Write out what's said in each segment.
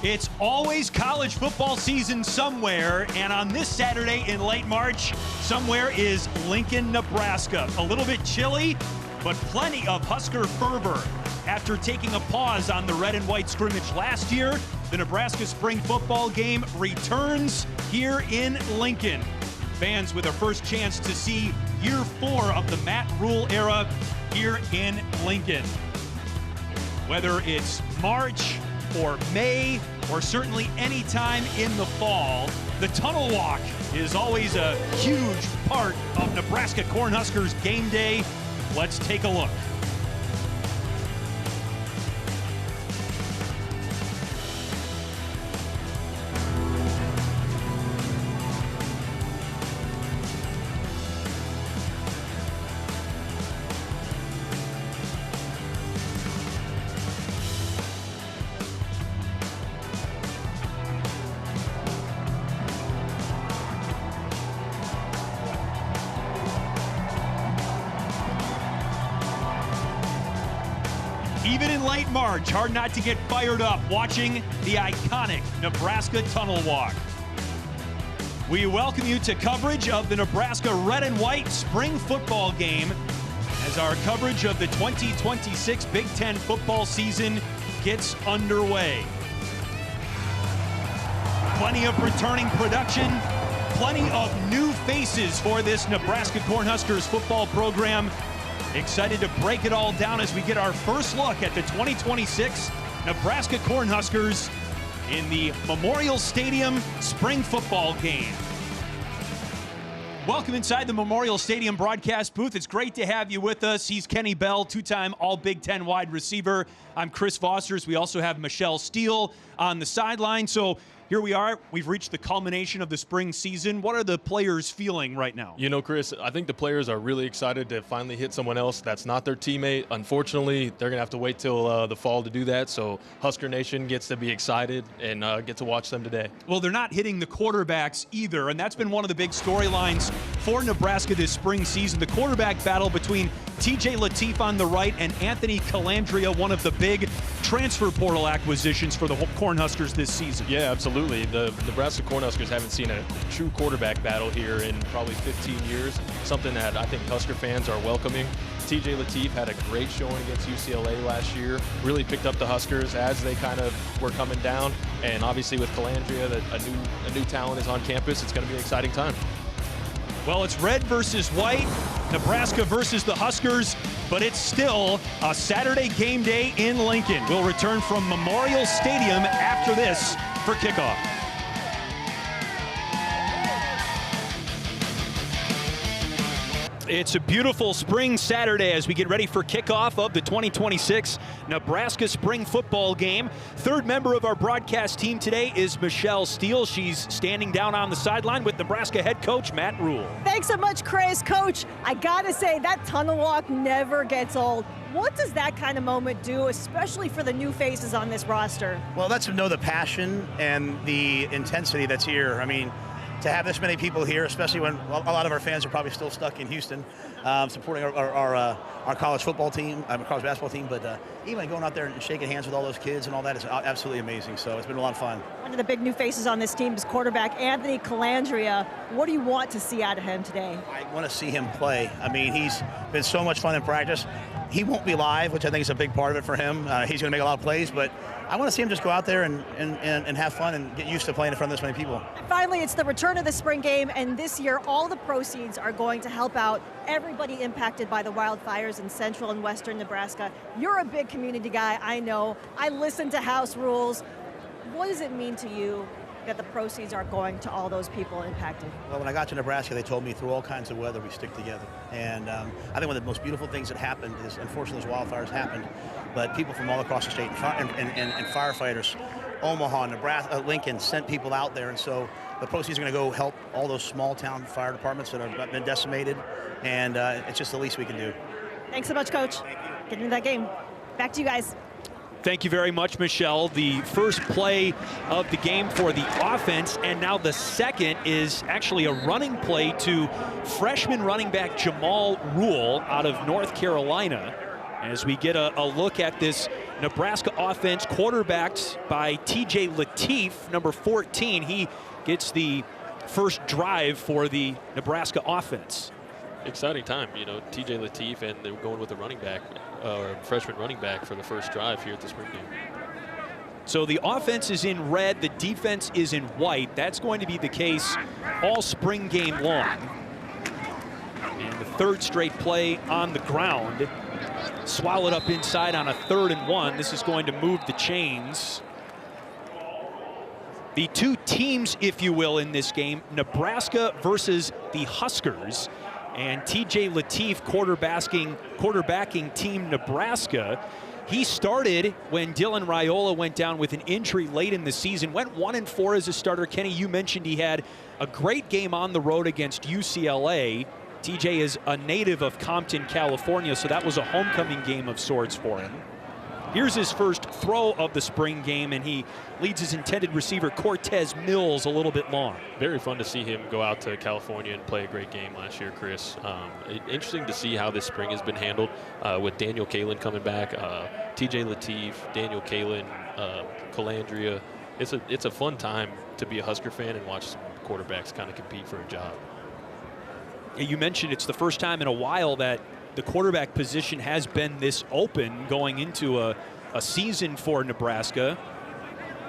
It's always college football season somewhere, and on this Saturday in late March, somewhere is Lincoln, Nebraska. A little bit chilly, but plenty of Husker fervor. After taking a pause on the red and white scrimmage last year, the Nebraska spring football game returns here in Lincoln. Fans with their first chance to see year 4 of the Matt Rhule era here in Lincoln. Whether it's March or May, or certainly any time in the fall, the Tunnel Walk is always a huge part of Nebraska Cornhuskers game day. Let's take a look. Even in late March, hard not to get fired up watching the iconic Nebraska Tunnel Walk. We welcome you to coverage of the Nebraska Red and White spring football game as our coverage of the 2026 Big Ten football season gets underway. Plenty of returning production, plenty of new faces for this Nebraska Cornhuskers football program. Excited to break it all down as we get our first look at the 2026 Nebraska Cornhuskers in the Memorial Stadium spring football game. Welcome inside the Memorial Stadium broadcast booth. It's great to have you with us. He's Kenny Bell, two-time All-Big Ten wide receiver. I'm Chris Fosters. We also have Michelle Steele on the sideline. So here we are. We've reached the culmination of the spring season. What are the players feeling right now? You know, Chris, I think the players are really excited to finally hit someone else that's not their teammate. Unfortunately, they're going to have to wait till the fall to do that. So Husker Nation gets to be excited and get to watch them today. Well, they're not hitting the quarterbacks either, and that's been one of the big storylines for Nebraska this spring season. The quarterback battle between TJ Lateef on the right and Anthony Colandrea, one of the big transfer portal acquisitions for the Cornhuskers this season. Yeah, absolutely. The Nebraska Cornhuskers haven't seen a true quarterback battle here in probably 15 years, something that I think Husker fans are welcoming. TJ Lateef had a great showing against UCLA last year, really picked up the Huskers as they kind of were coming down, and obviously with Colandrea, a new talent is on campus. It's going to be an exciting time. Well, it's red versus white, Nebraska versus the Huskers, but it's still a Saturday game day in Lincoln. We'll return from Memorial Stadium after this for kickoff. It's a beautiful spring Saturday as we get ready for kickoff of the 2026 Nebraska spring football game. Third member of our broadcast team today is Michelle Steele. She's standing down on the sideline with Nebraska head coach Matt Rhule. Thanks so much, Chris. Coach, I gotta say, that tunnel walk never gets old. What does that kind of moment do, especially for the new faces on this roster? Well, it lets them know the passion and the intensity that's here. I mean, to have this many people here, especially when a lot of our fans are probably still stuck in Houston, supporting our college football team, college basketball team, but even going out there and shaking hands with all those kids and all that is absolutely amazing. So it's been a lot of fun. One of the big new faces on this team is quarterback Anthony Colandrea. What do you want to see out of him today? I want to see him play. I mean, he's been so much fun in practice. He won't be live, which I think is a big part of it for him. He's going to make a lot of plays, but I want to see him just go out there and have fun and get used to playing in front of this many people. Finally, it's the return of the spring game, and this year all the proceeds are going to help out everybody impacted by the wildfires in central and western Nebraska. You're a big community guy, I know. I listen to House Rules. What does it mean to you that the proceeds are going to all those people impacted? Well, when I got to Nebraska, they told me through all kinds of weather we stick together. And I think one of the most beautiful things that happened is, unfortunately, those wildfires happened, but people from all across the state and firefighters, Omaha, Nebraska, Lincoln, sent people out there. And so the proceeds are going to go help all those small town fire departments that have been decimated. And it's just the least we can do. Thanks so much, Coach. Thank you. Get into that game. Back to you guys. Thank you very much, Michelle. The first play of the game for the offense, and now the second is actually a running play to freshman running back Jamal Rhule out of North Carolina. as we get a look at this Nebraska offense, quarterbacked by TJ Lateef, number 14. He gets the first drive for the Nebraska offense. Exciting time, you know, TJ Lateef, and they're going with a running back, or freshman running back for the first drive here at the spring game. So the offense is in red, the defense is in white. That's going to be the case all spring game long. And the third straight play on the ground. Swallowed up inside on a 3rd and 1. This is going to move the chains. The two teams, if you will, in this game, Nebraska versus the Huskers. And TJ Lateef quarterbacking Team Nebraska. He started when Dylan Raiola went down with an injury late in the season, went 1-4 as a starter. Kenny, you mentioned he had a great game on the road against UCLA. TJ is a native of Compton, California, so that was a homecoming game of sorts for him. Here's his first throw of the spring game, and he leads his intended receiver, Cortez Mills, a little bit long. Very fun to see him go out to California and play a great game last year, Chris. Interesting to see how this spring has been handled with Daniel Kaelin coming back, TJ Lateef, Daniel Kaelin, Colandrea. It's a fun time to be a Husker fan and watch some quarterbacks kind of compete for a job. You mentioned it's the first time in a while that the quarterback position has been this open going into a season for Nebraska.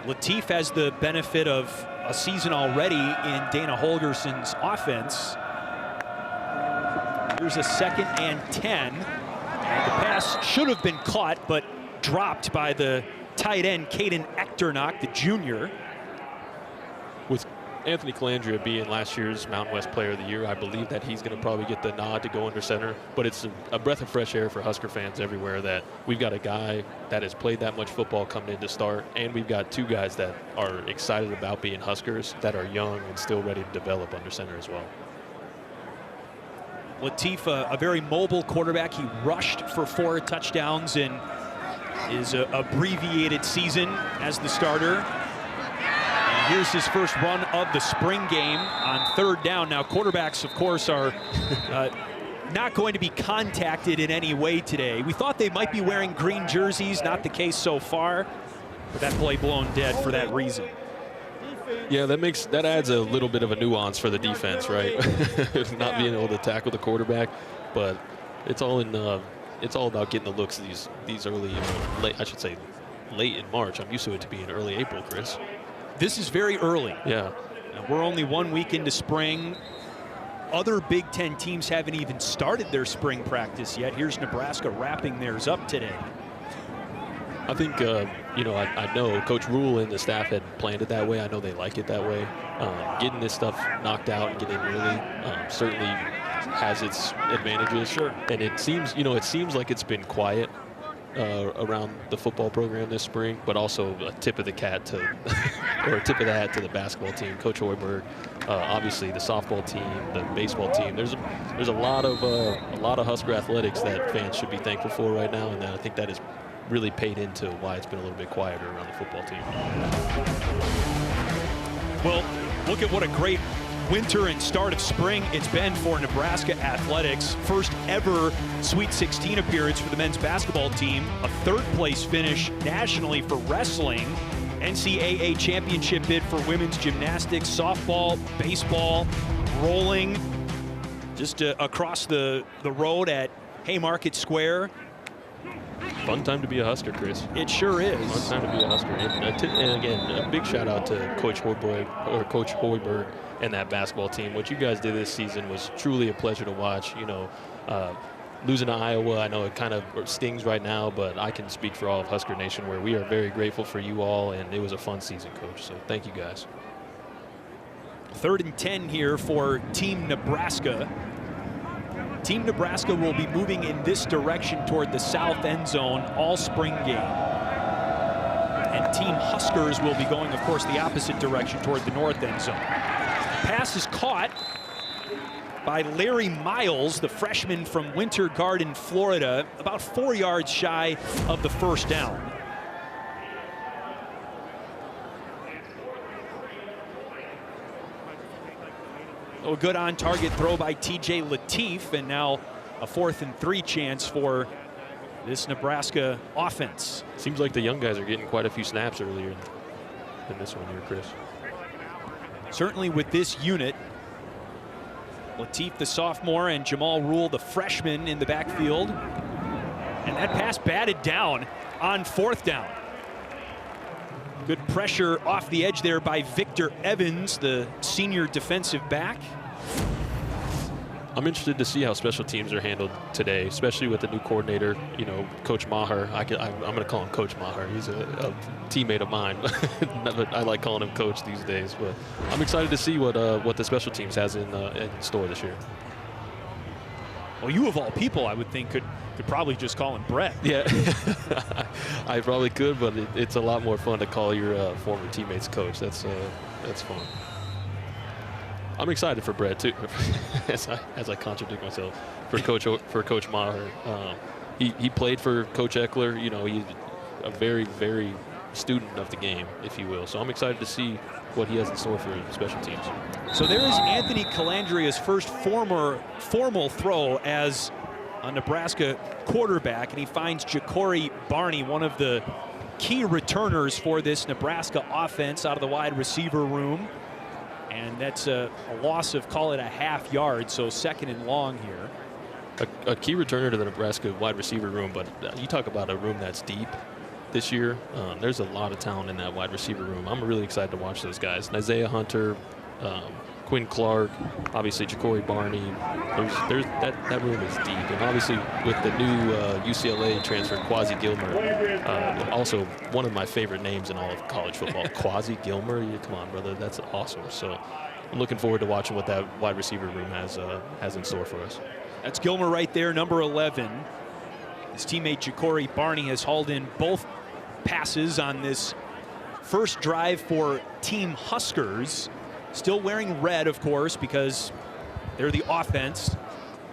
Lateef has the benefit of a season already in Dana Holgerson's offense. Here's a 2nd and 10. And the pass should have been caught, but dropped by the tight end, Caden Echternock, the junior. With Anthony Colandrea being last year's Mountain West Player of the Year, I believe that he's going to probably get the nod to go under center. But it's a breath of fresh air for Husker fans everywhere that we've got a guy that has played that much football coming in to start, and we've got two guys that are excited about being Huskers that are young and still ready to develop under center as well. Lateef, a very mobile quarterback. He rushed for 4 touchdowns in his abbreviated season as the starter. Here's his first run of the spring game on 3rd down. Now, quarterbacks, of course, are not going to be contacted in any way today. We thought they might be wearing green jerseys. Not the case so far. But that play blown dead for that reason. Yeah, that adds a little bit of a nuance for the defense, right? Not being able to tackle the quarterback, but it's all about getting the looks these early, late in March. I'm used to it to be in early April, Chris. This is very early. Yeah. We're only 1 week into spring. Other Big Ten teams haven't even started their spring practice yet. Here's Nebraska wrapping theirs up today. I think, I know Coach Rhule and the staff had planned it that way. I know they like it that way. Getting this stuff knocked out and getting early certainly has its advantages. Sure. And it seems like it's been quiet around the football program this spring, but also a tip of the hat to the basketball team, Coach Hoiberg, obviously the softball team, the baseball team. There's a lot of Husker athletics that fans should be thankful for right now, and I think that has really paid into why it's been a little bit quieter around the football team. Well, look at what a great winter and start of spring it's been for Nebraska athletics. First ever Sweet 16 appearance for the men's basketball team. A 3rd place finish nationally for wrestling. NCAA championship bid for women's gymnastics, softball, baseball, rolling. Just across the road at Haymarket Square. Fun time to be a Husker, Chris. It sure is. Fun time to be a Husker. And again, a big shout out to Coach Hoiberg and that basketball team. What you guys did this season was truly a pleasure to watch. Losing to Iowa, I know it kind of stings right now, but I can speak for all of Husker Nation where we are very grateful for you all, and it was a fun season, Coach. So thank you guys. 3rd and 10 here for Team Nebraska. Team Nebraska will be moving in this direction toward the south end zone all spring game. And Team Huskers will be going, of course, the opposite direction toward the north end zone. Pass is caught by Larry Miles, the freshman from Winter Garden, Florida, about 4 yards shy of the first down. A good on-target throw by TJ Lateef, and now a 4th and 3 chance for this Nebraska offense. Seems like the young guys are getting quite a few snaps earlier in this one here, Chris. Certainly with this unit, Latif, the sophomore, and Jamal Rhule, the freshman, in the backfield. And that pass batted down on 4th down. Good pressure off the edge there by Victor Evans, the senior defensive back. I'm interested to see how special teams are handled today, especially with the new coordinator, you know, Coach Maher. I'm going to call him Coach Maher. He's a teammate of mine, but I like calling him Coach these days. But I'm excited to see what the special teams has in store this year. Well, you of all people, I would think, could probably just call him Brett. Yeah, I probably could, but it's a lot more fun to call your former teammates Coach. That's fun. I'm excited for Brett too, as I contradict myself, for Coach Maher. He played for Coach Eckler. You know, he's a very, very student of the game, if you will. So I'm excited to see what he has in store for special teams. So there is Anthony Colandrea's first formal throw as a Nebraska quarterback, and he finds Ja'Cory Barney, one of the key returners for this Nebraska offense, out of the wide receiver room. And that's a loss of, call it, a half yard, so 2nd and long here. A key returner to the Nebraska wide receiver room, but you talk about a room that's deep this year. There's a lot of talent in that wide receiver room. I'm really excited to watch those guys. Isaiah Hunter, Quinn Clark, obviously Ja'Cory Barney. That room is deep. And obviously with the new UCLA transfer, Quasi Gilmer, also one of my favorite names in all of college football. Quasi Gilmer, come on, brother, that's awesome. So I'm looking forward to watching what that wide receiver room has in store for us. That's Gilmer right there, number 11. His teammate Ja'Cory Barney has hauled in both passes on this first drive for Team Huskers. Still wearing red, of course, because they're the offense,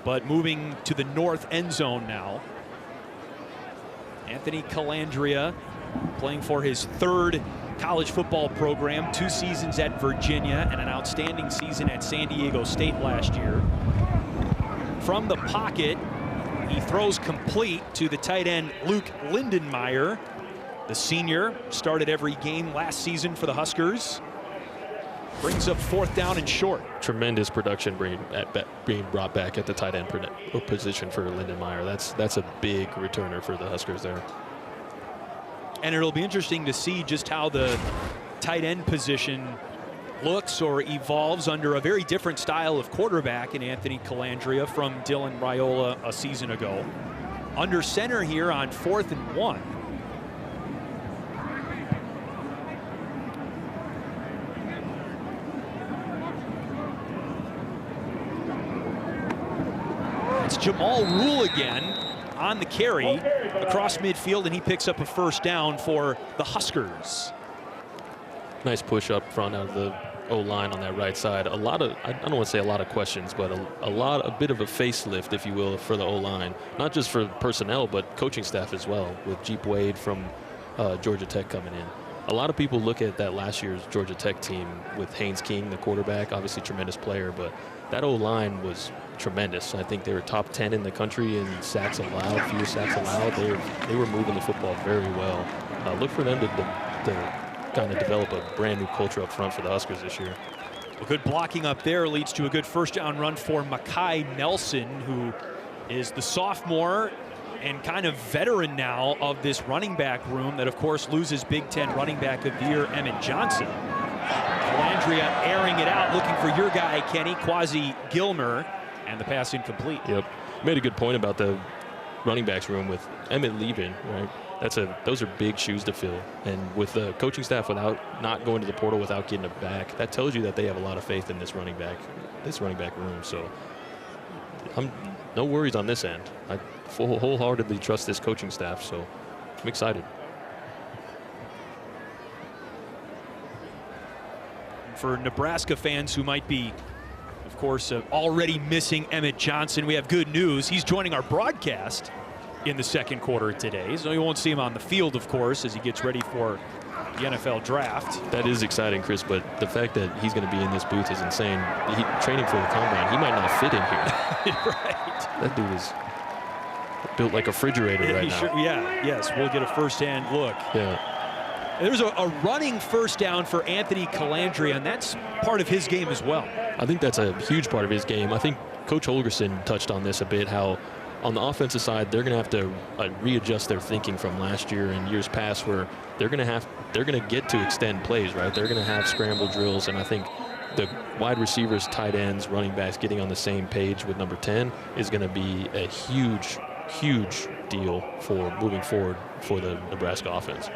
but moving to the north end zone now. Anthony Colandrea playing for his 3rd college football program, 2 seasons at Virginia and an outstanding season at San Diego State last year. From the pocket, he throws complete to the tight end Luke Lindenmeyer. The senior started every game last season for the Huskers. Brings up 4th down and short. Tremendous production being brought back at the tight end position for Lindenmeyer. That's a big returner for the Huskers there. And it'll be interesting to see just how the tight end position looks or evolves under a very different style of quarterback in Anthony Colandrea from Dylan Raiola a season ago. Under center here on 4th and 1. It's Jamal Rhule again on the carry across midfield, and he picks up a 1st down for the Huskers. Nice push up front out of the O-line on that right side. I don't want to say a lot of questions, but a bit of a facelift, if you will, for the O-line. Not just for personnel, but coaching staff as well, with Jeep Wade from Georgia Tech coming in. A lot of people look at that last year's Georgia Tech team with Haynes King, the quarterback, obviously tremendous player, but that O-line was tremendous. I think they were top 10 in the country in sacks allowed, fewer sacks allowed. They were moving the football very well. Look for them to kind of develop a brand new culture up front for the Huskers this year. Well, good blocking up there leads to a good 1st down run for Makai Nelson, who is the sophomore and kind of veteran now of this running back room that, of course, loses Big Ten running back of the year, Emmett Johnson. Colandrea airing it out, looking for your guy, Kenny, Quasi Gilmer, and the pass incomplete. Yep. Made a good point about the running backs room with Emmett leaving, right? Those are big shoes to fill. And with the coaching staff not going to the portal without getting it back, that tells you that they have a lot of faith in this running back room. So no worries on this end. I wholeheartedly trust this coaching staff, so I'm excited. For Nebraska fans who might be, of course, already missing Emmett Johnson, we have good news. He's joining our broadcast in the 2nd quarter today. So you won't see him on the field, of course, as he gets ready for the NFL draft. That is exciting, Chris, but the fact that he's going to be in this booth is insane. Training for the combine, he might not fit in here. Right. That dude is built like a refrigerator right now. Sure, yeah, yes, we'll get a first-hand look. Yeah. There's a running first down for Anthony Colandrea, and that's part of his game as well. I think that's a huge part of his game. I think Coach Holgerson touched on this a bit, how on the offensive side, they're going to have to readjust their thinking from last year and years past, where they're going to get to extend plays, right? They're going to have scramble drills, and I think the wide receivers, tight ends, running backs getting on the same page with number 10 is going to be a huge, huge deal for moving forward for the Nebraska offense.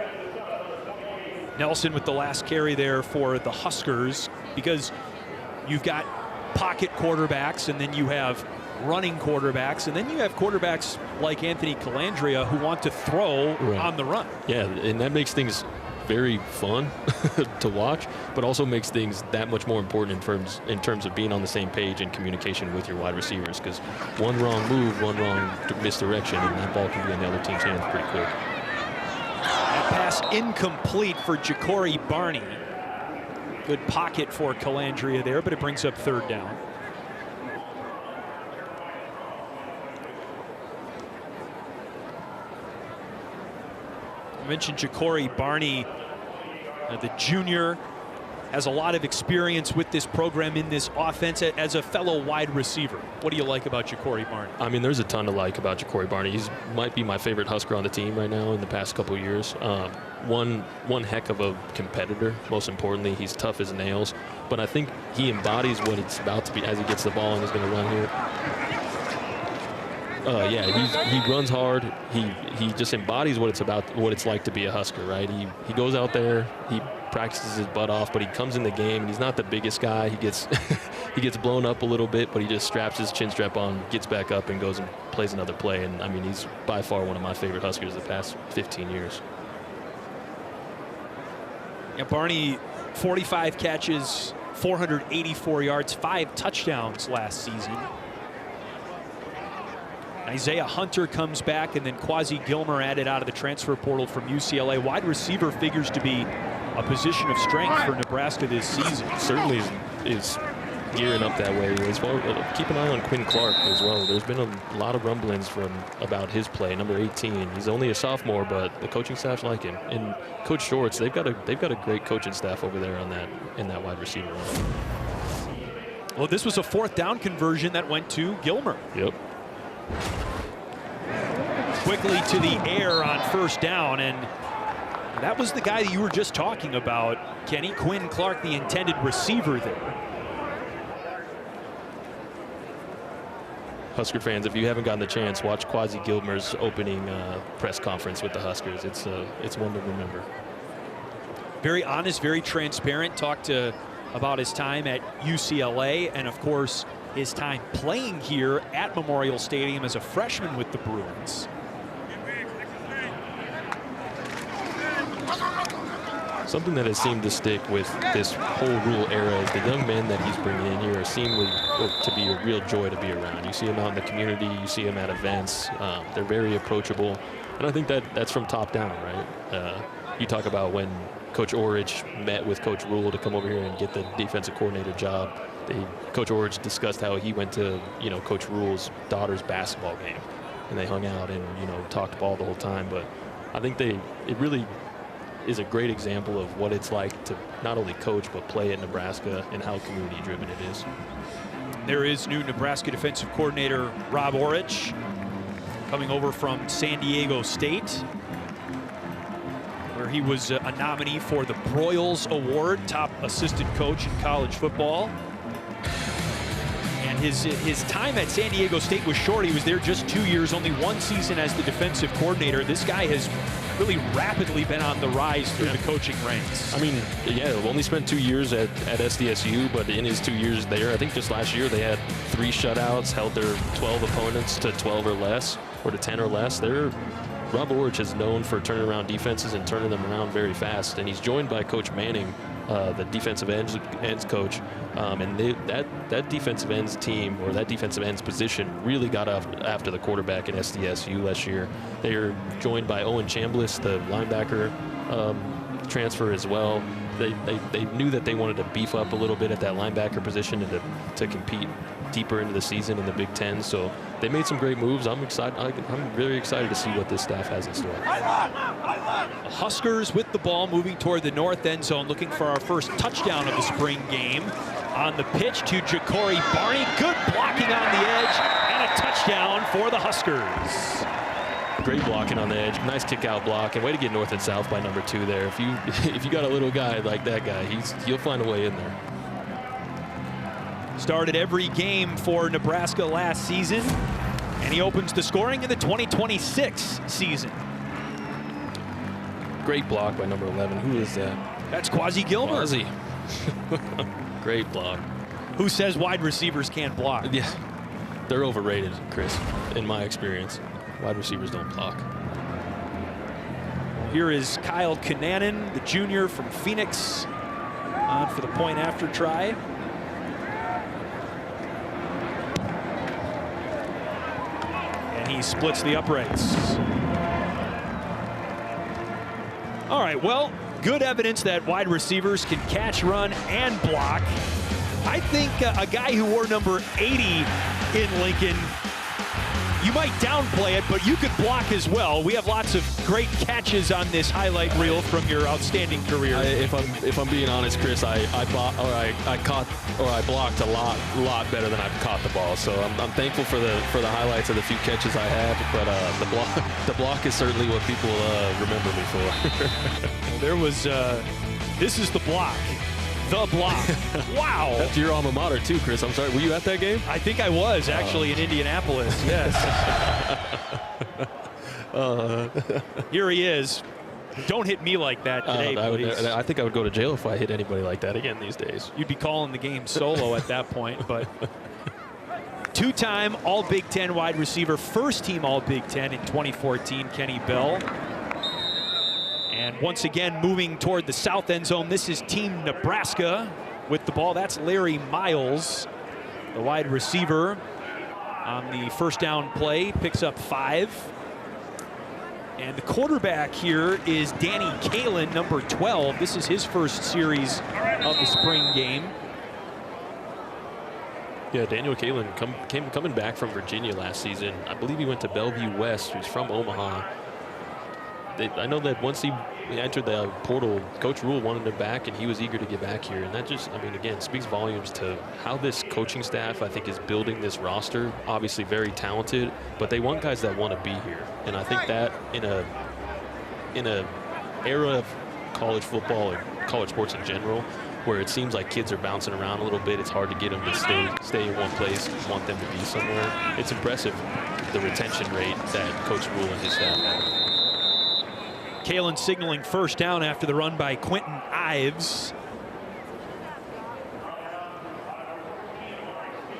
Nelson with the last carry there for the Huskers, because you've got pocket quarterbacks, and then you have running quarterbacks, and then you have quarterbacks like Anthony Colandrea who want to throw on the run. Yeah, and that makes things very fun to watch, but also makes things that much more important in terms of being on the same page and communication with your wide receivers, because one wrong move, one wrong misdirection, and that ball can be in the other team's hands pretty quick. That pass incomplete for Ja'Cory Barney. Good pocket for Colandrea there, but it brings up third down. I mentioned Ja'Cory Barney, the junior, has a lot of experience with this program in this offense as a fellow wide receiver. What do you like about Ja'Cory Barney? I mean, there's a ton to like about Ja'Cory Barney. He might be my favorite Husker on the team right now in the past couple of years. One heck of a competitor. Most importantly, he's tough as nails. But I think he embodies what it's about to be as he gets the ball and is going to run here. He runs hard. He just embodies what it's like to be a Husker, right? He goes out there, he practices his butt off, but he comes in the game and he's not the biggest guy. He gets he gets blown up a little bit, but he just straps his chin strap on, gets back up, and goes and plays another play. And I mean, he's by far one of my favorite Huskers the past 15 years. Yeah, Barney, 45 catches, 484 yards, 5 touchdowns last season. Isaiah Hunter comes back, and then Quasi Gilmer added out of the transfer portal from UCLA. Wide receiver figures to be a position of strength for Nebraska this season. Certainly is gearing up that way. As well, keep an eye on Quinn Clark as well. There's been a lot of rumblings about his play, number 18. He's only a sophomore, but the coaching staff's like him. And Coach Shorts, they've got a great coaching staff over there in that wide receiver line. Well, this was a fourth down conversion that went to Gilmer. Yep. Quickly to the air on first down, and that was the guy that you were just talking about, Kenny. Quinn Clark, the intended receiver there. Husker fans, if you haven't gotten the chance, watch Quasi Gilmer's opening press conference with the Huskers. It's one to remember. Very honest, very transparent. Talked about his time at UCLA, and of course his time playing here at Memorial Stadium as a freshman with the Bruins. Something that has seemed to stick with this whole Rhule era is the young men that he's bringing in here seem to be a real joy to be around. You see them out in the community, you see them at events. They're very approachable, and I think that's from top down, right? You talk about when Coach Orridge met with Coach Rhule to come over here and get the defensive coordinator job. Coach Orridge discussed how he went to Coach Rhule's daughter's basketball game, and they hung out and talked ball the whole time. But I think it really is a great example of what it's like to not only coach but play at Nebraska and how community driven it is. There is new Nebraska defensive coordinator Rob Orridge coming over from San Diego State, where he was a nominee for the Broyles Award, top assistant coach in college football. And his time at San Diego State was short. He was there just 2 years, only 1 season as the defensive coordinator. This guy has really rapidly been on the rise through the coaching ranks. I mean, yeah, only spent 2 years at SDSU, but in his 2 years there, I think just last year they had 3 shutouts, held their 12 opponents to 12 or less, or to 10 or less. Rob Orridge is known for turning around defenses and turning them around very fast, and he's joined by Coach Manning, the defensive ends coach, and that defensive ends team, or that defensive ends position, really got up after the quarterback at SDSU last year. They are joined by Owen Chambliss, the linebacker transfer as well. They knew that they wanted to beef up a little bit at that linebacker position and to compete deeper into the season in the Big Ten. So they made some great moves. I'm excited. I'm very excited to see what this staff has in store. The Huskers with the ball moving toward the north end zone, looking for our first touchdown of the spring game. On the pitch to Ja'Cory Barney. Good blocking on the edge and a touchdown for the Huskers. Great blocking on the edge. Nice kick-out block, and way to get north and south by number 2 there. If you got a little guy like that guy, he'll find a way in there. Started every game for Nebraska last season, and he opens the scoring in the 2026 season. Great block by number 11. Who is that? That's Quasi Gilmer. Quasi. Great block. Who says wide receivers can't block? Yeah, they're overrated, Chris, in my experience. Wide receivers don't block. Here is Kyle Kananen, the junior from Phoenix, on for the point after try. And he splits the uprights. All right, well, good evidence that wide receivers can catch, run, and block. I think a guy who wore number 80 in Lincoln, you might downplay it, but you could block as well. We have lots of great catches on this highlight reel from your outstanding career. If I'm being honest, Chris, I blocked a lot better than I've caught the ball. So I'm thankful for the highlights of the few catches I had. But the block is certainly what people remember me for. There was this is the block. The block. Wow. That's your alma mater too, Chris. I'm sorry. Were you at that game? I think I was actually in Indianapolis. Yes. Here he is. Don't hit me like that today, please. I think I would go to jail if I hit anybody like that again these days. You'd be calling the game solo at that point, but two-time All-Big Ten wide receiver, first-team All-Big Ten in 2014, Kenny Bell. And once again, moving toward the south end zone, this is Team Nebraska with the ball. That's Larry Miles, the wide receiver on the first down play, picks up 5. And the quarterback here is Danny Kalin, number 12. This is his first series of the spring game. Yeah, Daniel Kalin coming back from Virginia last season. I believe he went to Bellevue West. He's from Omaha. I know that once he entered the portal, Coach Rhule wanted him back, and he was eager to get back here. And that just, I mean, again, speaks volumes to how this coaching staff, I think, is building this roster. Obviously very talented, but they want guys that want to be here. And I think that in a era of college football or college sports in general, where it seems like kids are bouncing around a little bit, it's hard to get them to stay in one place, want them to be somewhere. It's impressive, the retention rate that Coach Rhule and his staff have. Kalin signaling first down after the run by Quentin Ives.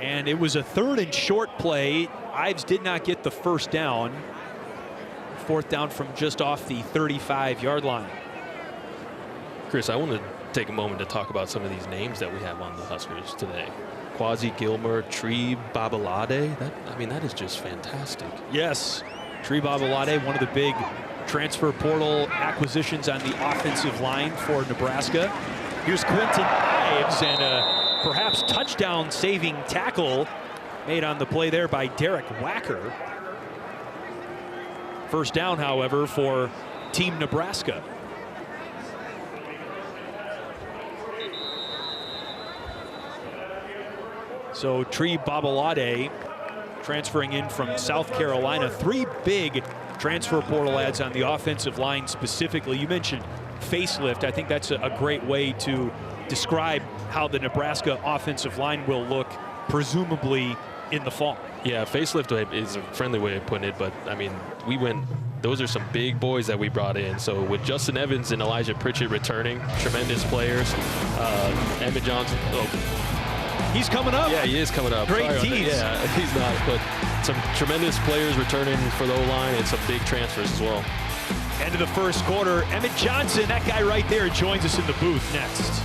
And it was a 3rd and short play. Ives did not get the first down. 4th down from just off the 35-yard line. Chris, I want to take a moment to talk about some of these names that we have on the Huskers today. Quasi Gilmer, Tree Babalade. That is just fantastic. Yes, Tree Babalade, one of the big transfer portal acquisitions on the offensive line for Nebraska. Here's Quentin Ives, and a perhaps touchdown-saving tackle made on the play there by Derek Wacker. First down, however, for Team Nebraska. So Tree Babalade transferring in from South Carolina. 3 big transfer portal ads on the offensive line specifically. You mentioned facelift. I think that's a great way to describe how the Nebraska offensive line will look, presumably in the fall. Yeah, facelift is a friendly way of putting it, but I mean, those are some big boys that we brought in. So with Justin Evans and Elijah Pritchett returning, tremendous players. Emmett Johnson, he's coming up. Yeah, he is coming up. Great tease. Yeah, he's not, but some tremendous players returning for the O-line and some big transfers as well. End of the first quarter. Emmett Johnson, that guy right there, joins us in the booth next.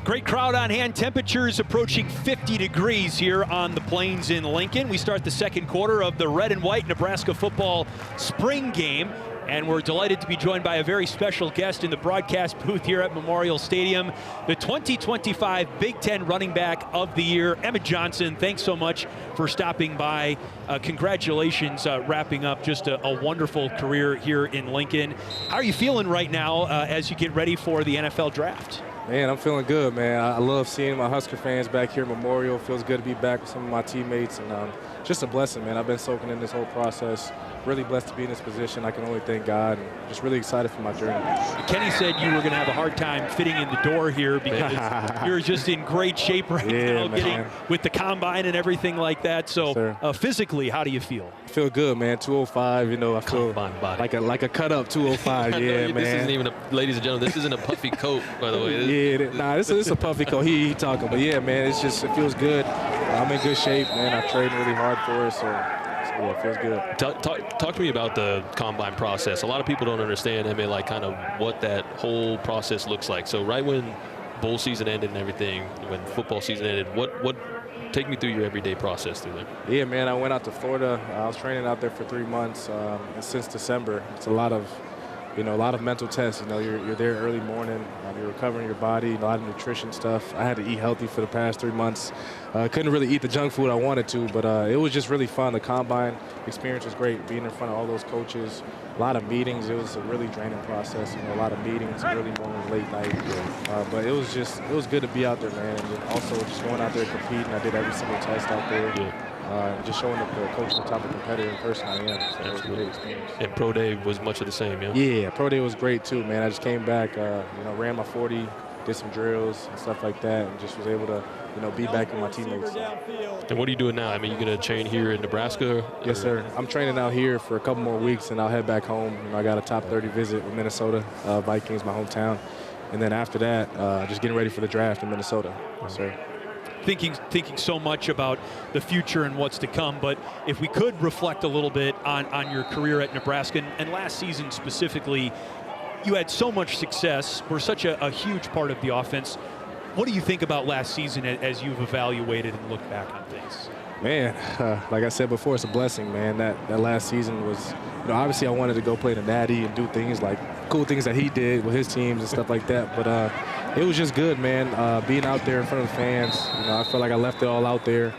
Great Great crowd on hand. Temperatures approaching 50 degrees here on the plains in Lincoln. We start the second quarter of the red and white Nebraska football spring game. And we're delighted to be joined by a very special guest in the broadcast booth here at Memorial Stadium, the 2025 Big Ten Running Back of the Year, Emmett Johnson. Thanks so much for stopping by. Congratulations, wrapping up just a wonderful career here in Lincoln. How are you feeling right now as you get ready for the NFL draft? Man, I'm feeling good, man. I love seeing my Husker fans back here at Memorial. Feels good to be back with some of my teammates, and just a blessing, man. I've been soaking in this whole process. Really blessed to be in this position. I can only thank God, and just really excited for my journey. Kenny said you were going to have a hard time fitting in the door here because you're just in great shape right now, getting with the combine and everything like that. So physically, how do you feel? I feel good, man. 205, you know, I feel like a cut-up 205. Yeah, man. This isn't even ladies and gentlemen, this isn't a puffy coat, by the way. This is a puffy coat. He talking, but yeah, man, it feels good. I'm in good shape, man. I've trained really hard for it, so yeah, it feels good. Talk to me about the combine process. A lot of people don't understand, I mean, like kind of what that whole process looks like. So right when bowl season ended and everything, when football season ended, what take me through your everyday process through there. Yeah, man, I went out to Florida. I was training out there for 3 months, and since December. It's a lot of mental tests. You know, you're there early morning. You're recovering your body. A lot of nutrition stuff. I had to eat healthy for the past 3 months. Couldn't really eat the junk food I wanted to, but it was just really fun. The combine experience was great. Being in front of all those coaches, a lot of meetings. It was a really draining process. You know, a lot of meetings, early morning, late night. But it was good to be out there, man. And also just going out there competing. I did every single test out there. Yeah. Just showing the coach the type of competitor and person I am. So it was a great experience. And Pro Day was much of the same, yeah? Yeah, Pro Day was great too, man. I just came back, ran my 40, did some drills and stuff like that, and just was able to, be back with my teammates. And what are you doing now? I mean, you going to train here in Nebraska? Yes, sir. I'm training out here for a couple more weeks, and I'll head back home. I got a top 30 visit with Minnesota Vikings, my hometown. And then after that, just getting ready for the draft in Minnesota. Yes, sir. Thinking so much about the future and what's to come, but if we could reflect a little bit on your career at Nebraska and last season specifically, you had so much success, were such a huge part of the offense. What do you think about last season as you've evaluated and looked back on things? Man, like I said before, it's a blessing, man. That last season was, obviously I wanted to go play the Natty and do things like cool things that he did with his teams and stuff like that, but it was just good, man. Being out there in front of the fans, I felt like I left it all out there.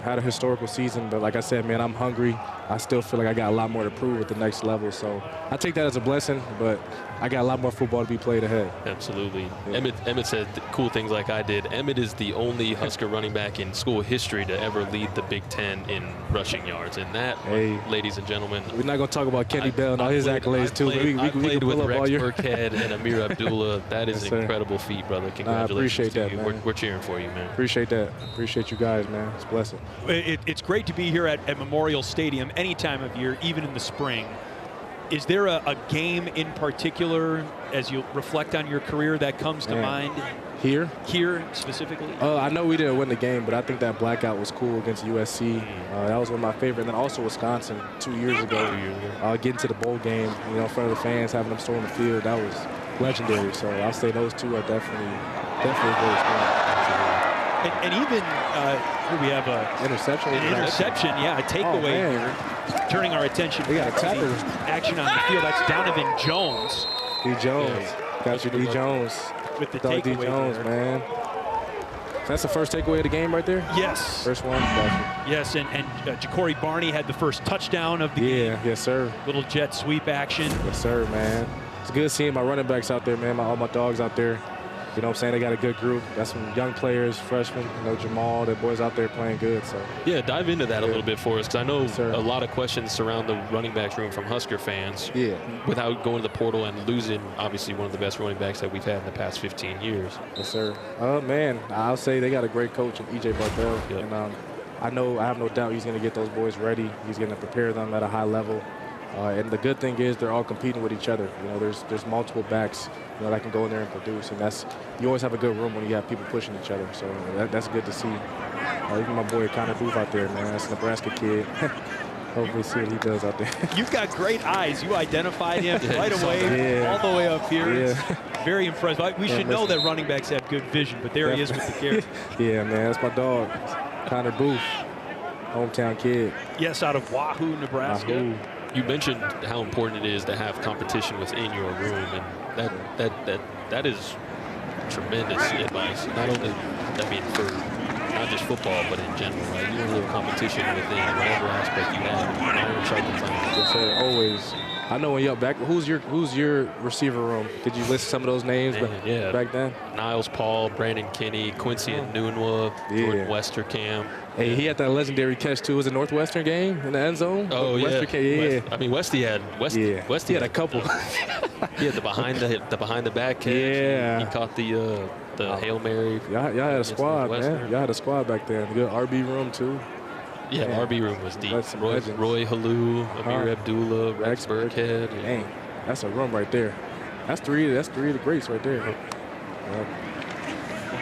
Had a historical season, but like I said, man, I'm hungry. I still feel like I got a lot more to prove at the next level. So I take that as a blessing, but I got a lot more football to be played ahead. Absolutely. Yeah. Emmett said cool things like I did. Emmett is the only Husker running back in school history to ever lead the Big Ten in rushing yards. And that, ladies and gentlemen. We're not going to talk about Kenny Bell and all his accolades, too. I played with Rex Burkhead and Amir Abdullah. That is an incredible feat, brother. Congratulations. I appreciate that, man. We're cheering for you, man. Appreciate that. Appreciate you guys, man. It's a blessing. It's great to be here at Memorial Stadium any time of year, even in the spring. Is there a game in particular, as you reflect on your career, that comes to mind? Here specifically? I know we didn't win the game, but I think that blackout was cool against USC. That was one of my favorite. And then also Wisconsin 2 years ago. Getting to the bowl game, in front of the fans, having them storm the field, that was legendary. So I'll say those two are definitely a great experience. And even here we have a interception. A takeaway here. Turning our attention to the action on the field. That's Donovan Jones. D. Jones. Got you, D. Jones. With the takeaway. D. Jones, man. That's the first takeaway of the game right there? Yes. First one? Yes, and Ja'Cory Barney had the first touchdown of the game. Yes, sir. Little jet sweep action. Yes, sir, man. It's good seeing my running backs out there, man. All my dogs out there. You know what I'm saying? They got a good group. Got some young players, freshmen. Jamal, the boys out there playing good. So yeah, dive into that a little bit for us, because I know a lot of questions surround the running backs room from Husker fans. Yeah. Without going to the portal and losing, obviously, one of the best running backs that we've had in the past 15 years. Yes, sir. Man, I'll say they got a great coach in E.J. Barthel. Yep. And I have no doubt he's going to get those boys ready. He's going to prepare them at a high level. And the good thing is they're all competing with each other. There's multiple backs that can go in there and produce, and you always have a good room when you have people pushing each other. So that's good to see. Even my boy Connor Booth out there, man. That's a Nebraska kid. Hopefully see what he does out there. You've got great eyes. You identified him right away, all the way up here. Yeah. Very impressive. We should know that running backs have good vision, but there he is with the carry. Yeah, man, that's my dog, Connor Booth, hometown kid. Yes, out of Wahoo, Nebraska. Wahoo. You mentioned how important it is to have competition within your room, and that is tremendous advice. Not only, I mean, for not just football, but in general, right? You want a little competition within whatever aspect you have. Iron sharpens iron. Yes, sir, always. I know when you're back. Who's your receiver room? Did you list some of those names back then? Niles Paul, Brandon Kinney, Quincy Enunwa, Jordan Westerkamp. Hey, he had that legendary catch too. Was it Northwestern game in the end zone? Oh yeah. I mean, Westy had a couple. He had the behind the back catch. Yeah. He caught the Hail Mary. Y'all had a squad, man. Y'all had a squad back then. Good RB room too. Yeah, man. RB room was deep. Roy Halou, Amir Abdullah, Rex Burkhead. Dang, that's a room right there. That's three of the greats right there.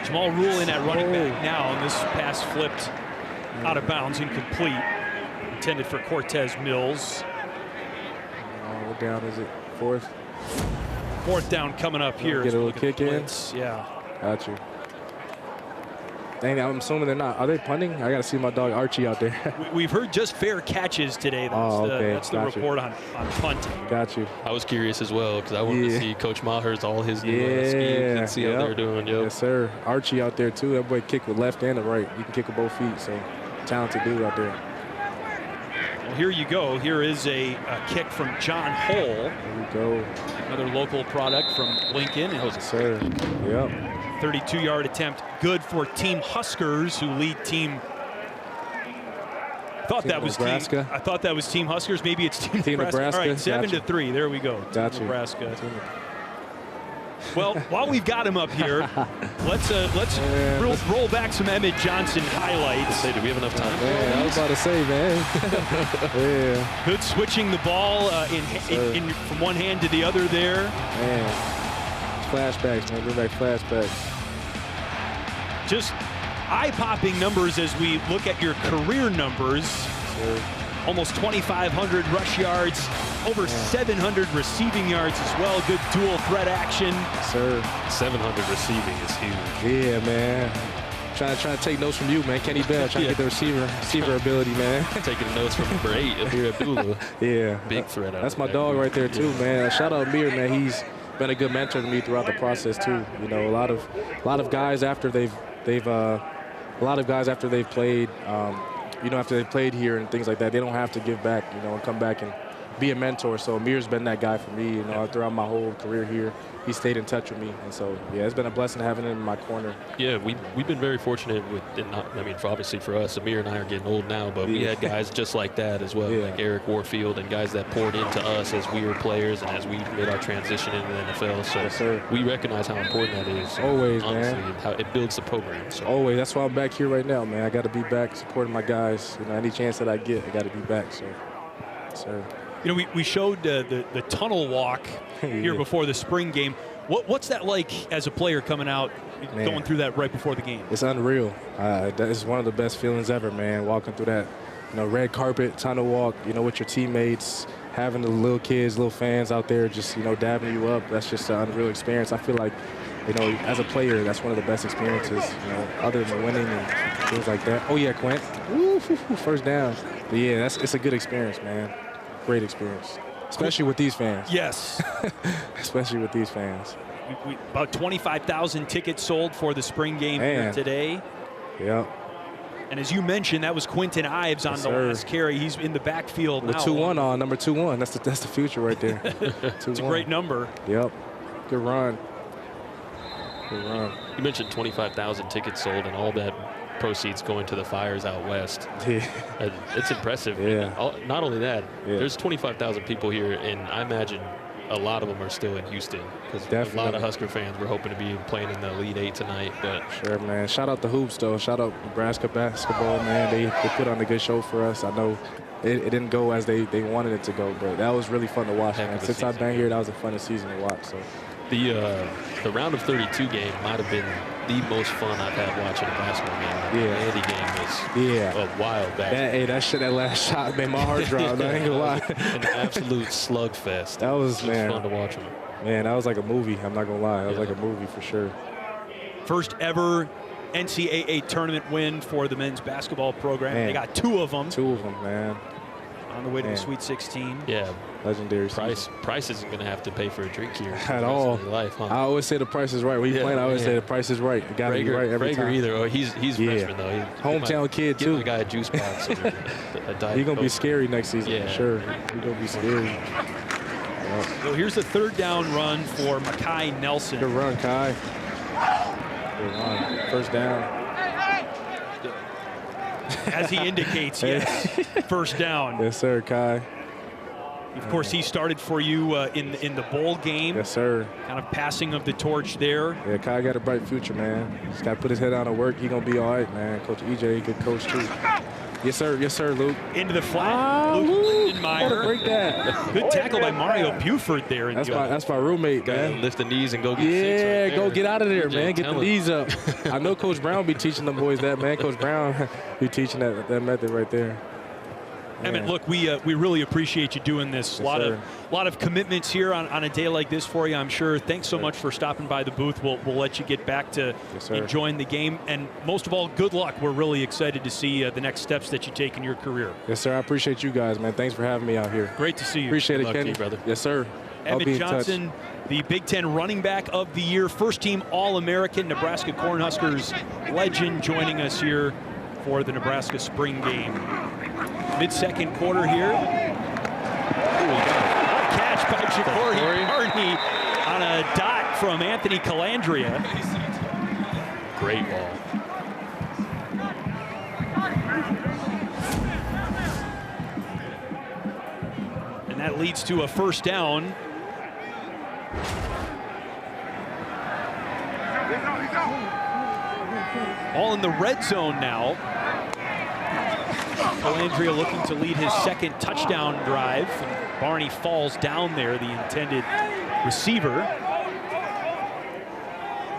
Jamal Rhule in at running back now, and this pass flipped out of bounds, incomplete. Intended for Cortez Mills. What down is it? Fourth? Fourth down coming up here. Get a little kick in? Yeah. Got you. Dang, I'm assuming they're not. Are they punting? I got to see my dog Archie out there. We've heard just fair catches today. That's the report on punting. Got you. I was curious as well because I wanted to see Coach Maher's all his schemes and see how they're doing. Yes, sir. Archie out there, too. That boy kick with left and the right. He can kick with both feet, so talented dude out there. Well, here you go. Here is a kick from John Hull. There we go. Another local product from Lincoln. Yes, sir. Yep. 32-yard attempt, good for Team Huskers, who lead Team. I thought that was Nebraska. I thought that was Team Huskers. Maybe it's Team Nebraska. All right, 7-3. There we go. Got Nebraska. Well, while we've got him up here, let's roll back some Emmett Johnson highlights. Do we have enough time? Man, I was about to say, man. Yeah. Good switching the ball from one hand to the other there. Man. Flashbacks, man. Bring back flashbacks. Just eye-popping numbers as we look at your career numbers. Sure. Almost 2,500 rush yards, over 700 receiving yards as well. Good dual threat action. Sir. 700 receiving is huge. Yeah, man. Trying to take notes from you, man. Kenny Bell trying to get the receiver ability, man. Taking notes from number 8, Amir Abdullah. Yeah. Big threat. That's my dog right there too, man. Shout out Amir, man. He's been a good mentor to me throughout the process too. You know, a lot of guys after they've played, after they've played here and things like that, they don't have to give back, and come back and be a mentor. So Amir's been that guy for me, throughout my whole career here. He stayed in touch with me, and so it's been a blessing having him in my corner. Yeah, we've been very fortunate obviously for us, Amir and I are getting old now, but we had guys just like that as well, like Eric Warfield, and guys that poured into us as we were players and as we made our transition into the NFL. So yes, we recognize how important that is. Always, honestly, man. How it builds the program. So. Always. That's why I'm back here right now, man. I got to be back supporting my guys. Any chance that I get, I got to be back. So, sir. We showed the tunnel walk here before the spring game. What's that like as a player coming out, going through that right before the game? It's unreal. That is one of the best feelings ever, man, walking through that, red carpet, tunnel walk, with your teammates, having the little kids, little fans out there just, dabbing you up. That's just an unreal experience. I feel like, as a player, that's one of the best experiences, other than winning and things like that. Oh, yeah, Quinn. Woo, first down. But, yeah, it's a good experience, man. Great experience. Especially with these fans. Yes. Especially with these fans. About 25,000 tickets sold for the spring game here today. Yep. And as you mentioned, that was Quinton Ives on the last carry. He's in the backfield now. 2-1 on number 2-1. That's the future right there. It's a great number. Yep. Good run. Good run. You mentioned 25,000 tickets sold and all that proceeds going to the Fires out west. Yeah. It's impressive. Yeah. Not only that, there's 25,000 people here, and I imagine a lot of them are still in Houston because a lot of Husker fans were hoping to be playing in the Elite Eight tonight. But sure, man. Shout out the Hoops, though. Shout out Nebraska basketball, man. They put on a good show for us. I know it didn't go as they wanted it to go, but that was really fun to watch, man. Since I've been here, that was the funnest season to watch. So The round of 32 game might have been the most fun I've had watching a basketball game. Yeah. The Andy game was a wild basketball. That last shot made my heart drop. I ain't gonna lie. An absolute slugfest. That was, man, fun to watch them. Man, that was like a movie. I'm not gonna lie. That was like a movie for sure. First ever NCAA tournament win for the men's basketball program. Man. They got 2 of them. 2 of them, man. On the way to the Sweet 16. Yeah. Legendary Price isn't going to have to pay for a drink here at all. Life, huh? I always say the price is right. When you playing, I always say the price is right. It got to be right every time. Either. Oh, he's freshman, though. Hometown kid, too. Give the guy a juice box. He's going to be scary next season, for sure. He's going to be scary. Yep. So here's the 3rd down run for Makai Nelson. Good run, Kai. Good run. First down. As he indicates, yes, first down. Yes, sir, Kai. Of course, he started for you in the bowl game. Yes, sir. Kind of passing of the torch there. Yeah, Kai got a bright future, man. Just got to put his head down and work. He's going to be all right, man. Coach EJ, good coach, too. Yes, sir. Yes, sir, Luke. Into the flat. Luke Lindenmeyer. Break that. Good tackle by Mario Buford there. That's my roommate, man. Lift the knees and go get 6 right go get out of there, man. Get the talent. knees up. I know Coach Brown be teaching them boys that, man. Coach Brown be teaching that method right there. Emmett, look, we really appreciate you doing this. Yes, A lot of commitments here on a day like this for you, I'm sure. Thanks so much for stopping by the booth. We'll let you get back to enjoying the game. And most of all, good luck. We're really excited to see the next steps that you take in your career. Yes, sir. I appreciate you guys, man. Thanks for having me out here. Great to see you. Appreciate it, Kenny. brother. Yes, sir. Emmett Johnson, the Big Ten running back of the year, first-team All-American, Nebraska Cornhuskers legend, joining us here for the Nebraska spring game. Mid-second quarter here. What a catch by Ja'Cory Barney on a dot from Anthony Colandrea. Great ball. And that leads to a first down. All in the red zone now. Colandrea looking to lead his 2nd touchdown drive. And Barney falls down there, the intended receiver.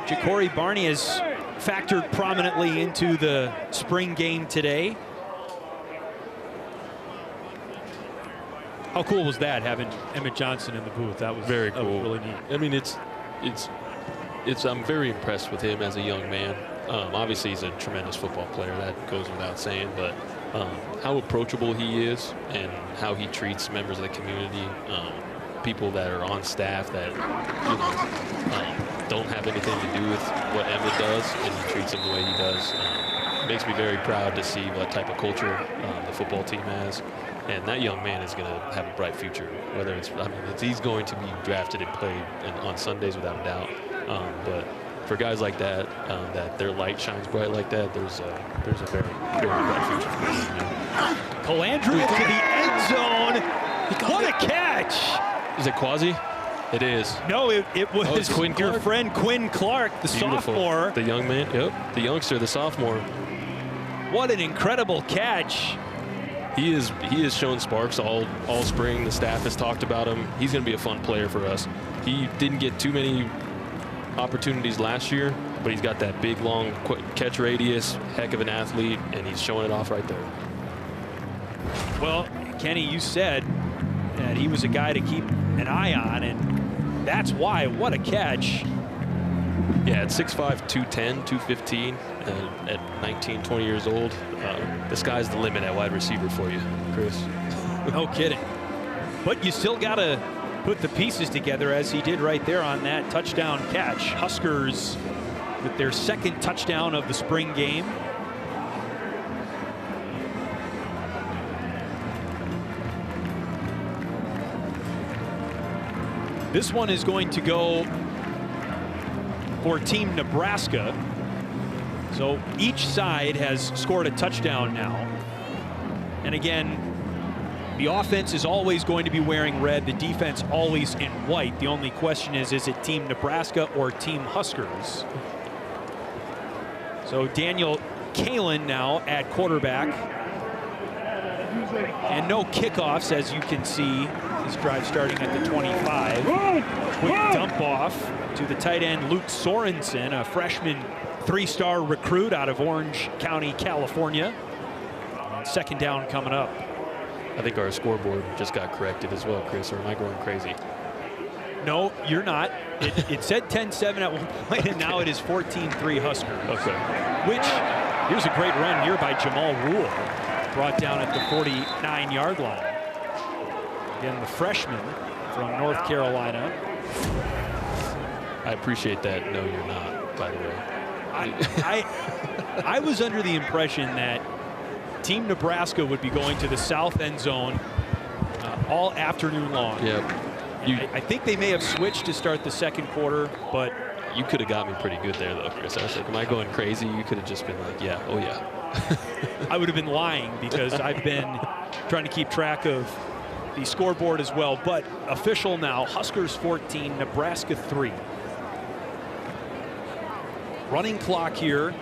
Ja'Cory Barney has factored prominently into the spring game today. How cool was that, having Emmett Johnson in the booth? That was very cool. That was really neat. I mean, I'm very impressed with him as a young man. Obviously, he's a tremendous football player. That goes without saying. But how approachable he is and how he treats members of the community, people that are on staff that don't have anything to do with what Emmett does, and he treats them the way he does. Makes me very proud to see what type of culture the football team has. And that young man is going to have a bright future. Whether he's going to be drafted and played on Sundays without a doubt. But for guys like that, that their light shines bright like that, there's a very, very bright future for them. Colandrea to the end zone. What a catch! Is it Quasi? It is. No, it was Quinn your Clark? friend Quinn Clark, the Beautiful. sophomore. The young man. Yep. The youngster, the sophomore. What an incredible catch. He has shown sparks all spring. The staff has talked about him. He's going to be a fun player for us. He didn't get too many opportunities last year, but he's got that big, long catch radius, heck of an athlete, and he's showing it off right there. Well, Kenny, you said that he was a guy to keep an eye on, and that's why. What a catch. Yeah, at 6'5", 210, 215, at 19, 20 years old, the sky's the limit at wide receiver for you, Chris. No kidding. But you still got to put the pieces together, as he did right there on that touchdown catch. Huskers with their 2nd touchdown of the spring game. This one is going to go for Team Nebraska. So each side has scored a touchdown now. And again, the offense is always going to be wearing red, the defense always in white. The only question is it Team Nebraska or Team Huskers? So Daniel Kalin now at quarterback. And no kickoffs, as you can see. This drive starting at the 25. Quick dump off to the tight end Luke Sorensen, a freshman 3-star recruit out of Orange County, California. And second down coming up. I think our scoreboard just got corrected as well, Chris, or am I going crazy? No, you're not. It said 10-7 at one point, and now it is 14-3 Huskers. Okay. Which, here's a great run here by Jamal Rhule. Brought down at the 49-yard line. Again, the freshman from North Carolina. I appreciate that. No, you're not, by the way. I was under the impression that Team Nebraska would be going to the south end zone all afternoon long. Yep. I think they may have switched to start the second quarter, but you could have got me pretty good there, though, Chris. I was like, am I going crazy? You could have just been like, yeah, oh yeah. I would have been lying because I've been trying to keep track of the scoreboard as well. But official now, Huskers 14, Nebraska 3. Running clock here,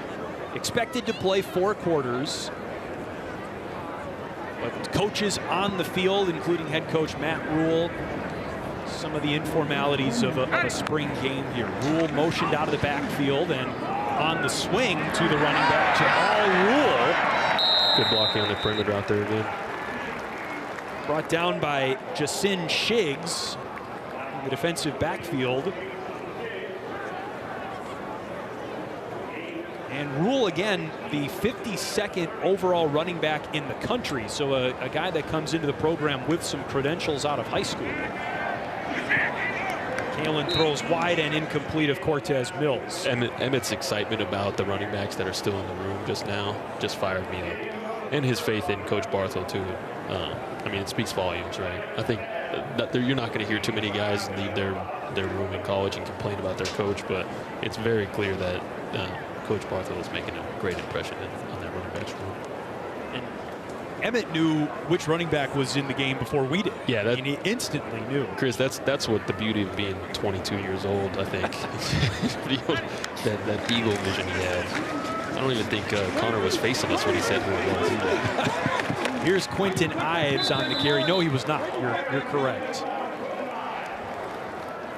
expected to play 4 quarters. But coaches on the field, including head coach Matt Rhule, some of the informalities of a spring game here. Rhule motioned out of the backfield and on the swing to the running back, Jamal Rhule. Good blocking on the perimeter out there again. Brought down by Jasin Shiggs in the defensive backfield. And Rhule, again, the 52nd overall running back in the country. So a guy that comes into the program with some credentials out of high school. Kalen throws wide and incomplete of Cortez Mills. Emmett's excitement about the running backs that are still in the room just now just fired me up. And his faith in Coach Barthel, too. I mean, it speaks volumes, right? I think that you're not going to hear too many guys leave their room in college and complain about their coach, but it's very clear that Coach Barthel is making a great impression on that running backs room. And Emmett knew which running back was in the game before we did. Yeah, and he instantly knew. Chris, that's what the beauty of being 22 years old, I think. that eagle vision he had. I don't even think Connor was facing us when he said who it was either. Here's Quentin Ives on the carry. No, he was not. You're correct.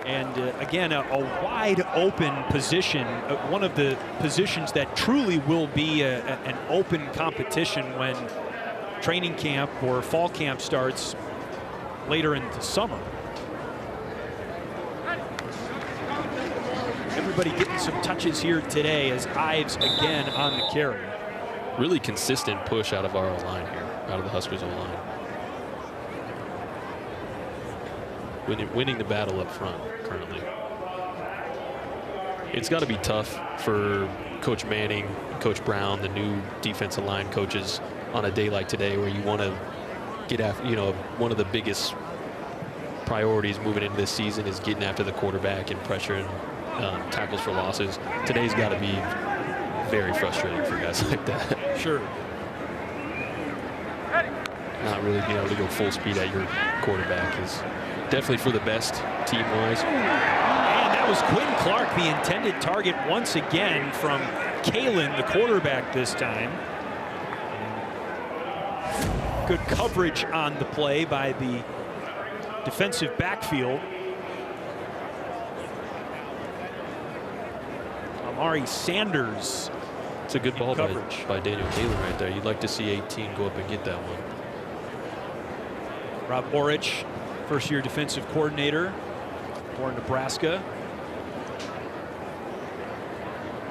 And again, a wide open position, one of the positions that truly will be an open competition when training camp or fall camp starts later in the summer. Everybody getting some touches here today as Ives again on the carry. Really consistent push out of our O-line here, out of the Huskers O-line. Winning the battle up front currently. It's got to be tough for Coach Manning, Coach Brown, the new defensive line coaches on a day like today where you want to get after, one of the biggest priorities moving into this season is getting after the quarterback and pressuring tackles for losses. Today's got to be very frustrating for guys like that. Sure. Not really being able to go full speed at your quarterback is definitely for the best team-wise. And that was Quinn Clark, the intended target once again from Kalen, the quarterback this time. Good coverage on the play by the defensive backfield. Amari Sanders. It's a good ball by Daniel Kalen right there. You'd like to see 18 go up and get that one. Rob Orich, first-year defensive coordinator for Nebraska.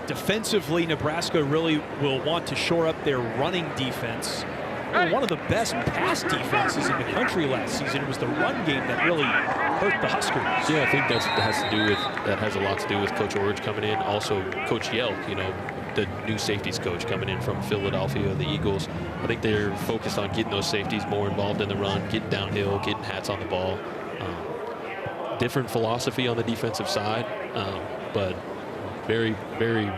Defensively, Nebraska really will want to shore up their running defense. They were one of the best pass defenses in the country last season. It was the run game that really hurt the Huskers. Yeah, I think that has a lot to do with Coach Orich coming in. Also, Coach Yelk, the new safeties coach coming in from Philadelphia, the Eagles. I think they're focused on getting those safeties more involved in the run, getting downhill, getting hats on the ball. Different philosophy on the defensive side, but very, very,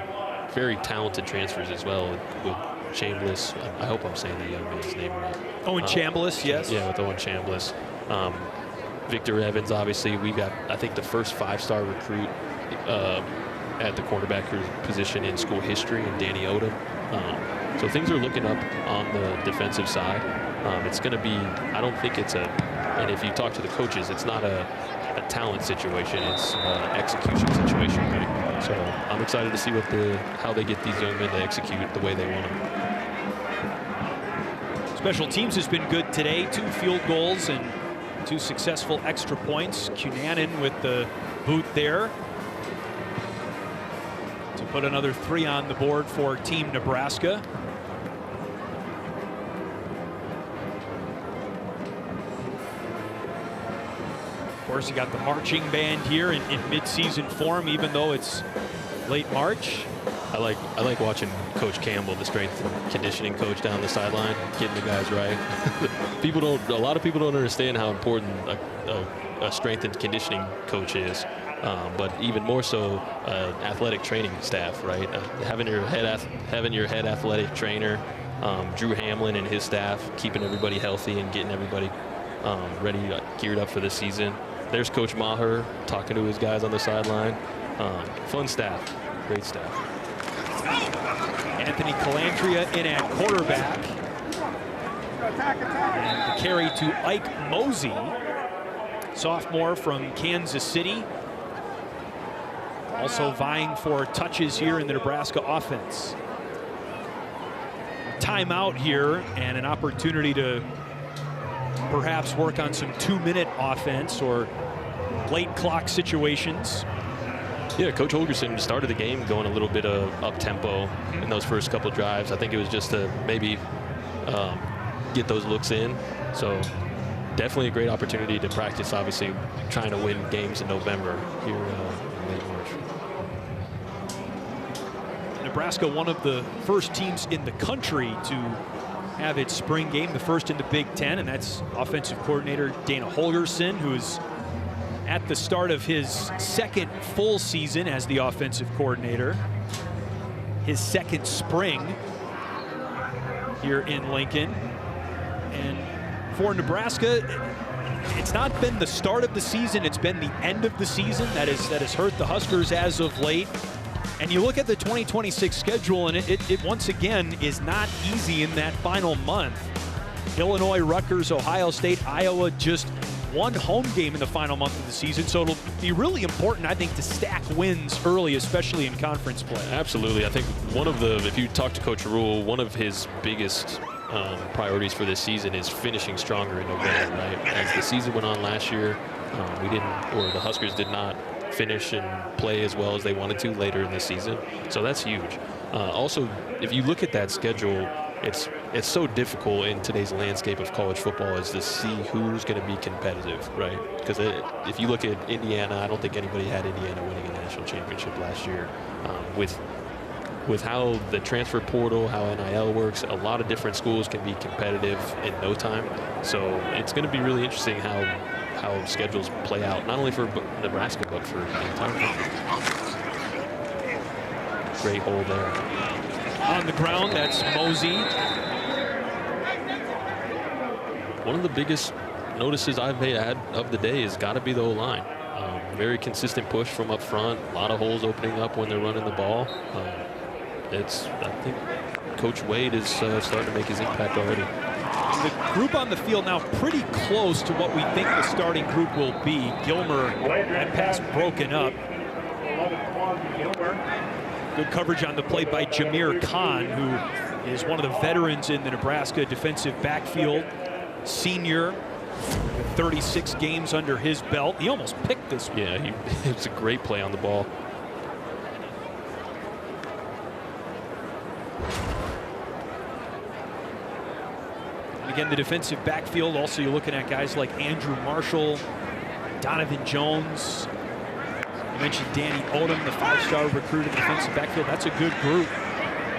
very talented transfers as well with Chambliss. I hope I'm saying the young man's name right. Owen Chambliss, yes. Yeah, with Owen Chambliss. Victor Evans, obviously. We got, I think, the first 5-star recruit at the quarterback position in school history, and Danny Odom. So things are looking up on the defensive side. It's going to be, I don't think it's a And if you talk to the coaches, it's not a talent situation, it's an execution situation, right? So I'm excited to see how they get these young men to execute the way they want them. Special teams has been good today. 2 field goals and 2 successful extra points. Cunanan with the boot there to put another 3 on the board for Team Nebraska. Of course, you got the marching band here in mid-season form, even though it's late March. I like watching Coach Campbell, the strength and conditioning coach, down the sideline, getting the guys right. A lot of people don't understand how important a strength and conditioning coach is, but even more so, athletic training staff, right? Having your head athletic trainer, Drew Hamlin and his staff, keeping everybody healthy and getting everybody ready, geared up for the season. There's Coach Maher talking to his guys on the sideline. Fun staff, great staff. Anthony Colandrea in at quarterback. And the carry to Ike Mosey, sophomore from Kansas City. Also vying for touches here in the Nebraska offense. Timeout here and an opportunity to perhaps work on some 2-minute offense or late clock situations. Yeah, Coach Holgerson started the game going a little bit of up-tempo in those first couple drives. I think it was just to maybe get those looks in. So definitely a great opportunity to practice, obviously, trying to win games in November here in late March. Nebraska, one of the first teams in the country to have its spring game, the first in the Big Ten, and that's offensive coordinator Dana Holgerson, who is at the start of his second full season as the offensive coordinator, his second spring here in Lincoln. And for Nebraska, it's not been the start of the season, it's been the end of the season that has hurt the Huskers as of late. And you look at the 2026 schedule, and it once again is not easy in that final month. Illinois, Rutgers, Ohio State, Iowa, just one home game in the final month of the season. So it'll be really important, I think, to stack wins early, especially in conference play. Absolutely. I think if you talk to Coach Rhule, one of his biggest priorities for this season is finishing stronger in November, right? As the season went on last year, the Huskers did not finish and play as well as they wanted to later in the season. So that's huge. Also, if you look at that schedule, it's so difficult in today's landscape of college football is to see who's going to be competitive, right? Because if you look at Indiana, I don't think anybody had Indiana winning a national championship last year. With how the transfer portal, how NIL works, a lot of different schools can be competitive in no time. So it's going to be really interesting how schedules play out, not only for Nebraska, but for the entire country. Great hole there. On the ground, that's Mosey. One of the biggest notices I've had of the day has got to be the O-line. Very consistent push from up front. A lot of holes opening up when they're running the ball. I think Coach Wade is starting to make his impact already. The group on the field now pretty close to what we think the starting group will be. Gilmer, that pass broken up. Good coverage on the play by Jameer Khan, who is one of the veterans in the Nebraska defensive backfield. Senior, 36 games under his belt. He almost picked this one. Yeah, it's a great play on the ball. Again, the defensive backfield, also you're looking at guys like Andrew Marshall, Donovan Jones. You mentioned Danny Odom, the 5-star recruit in the defensive backfield. That's a good group.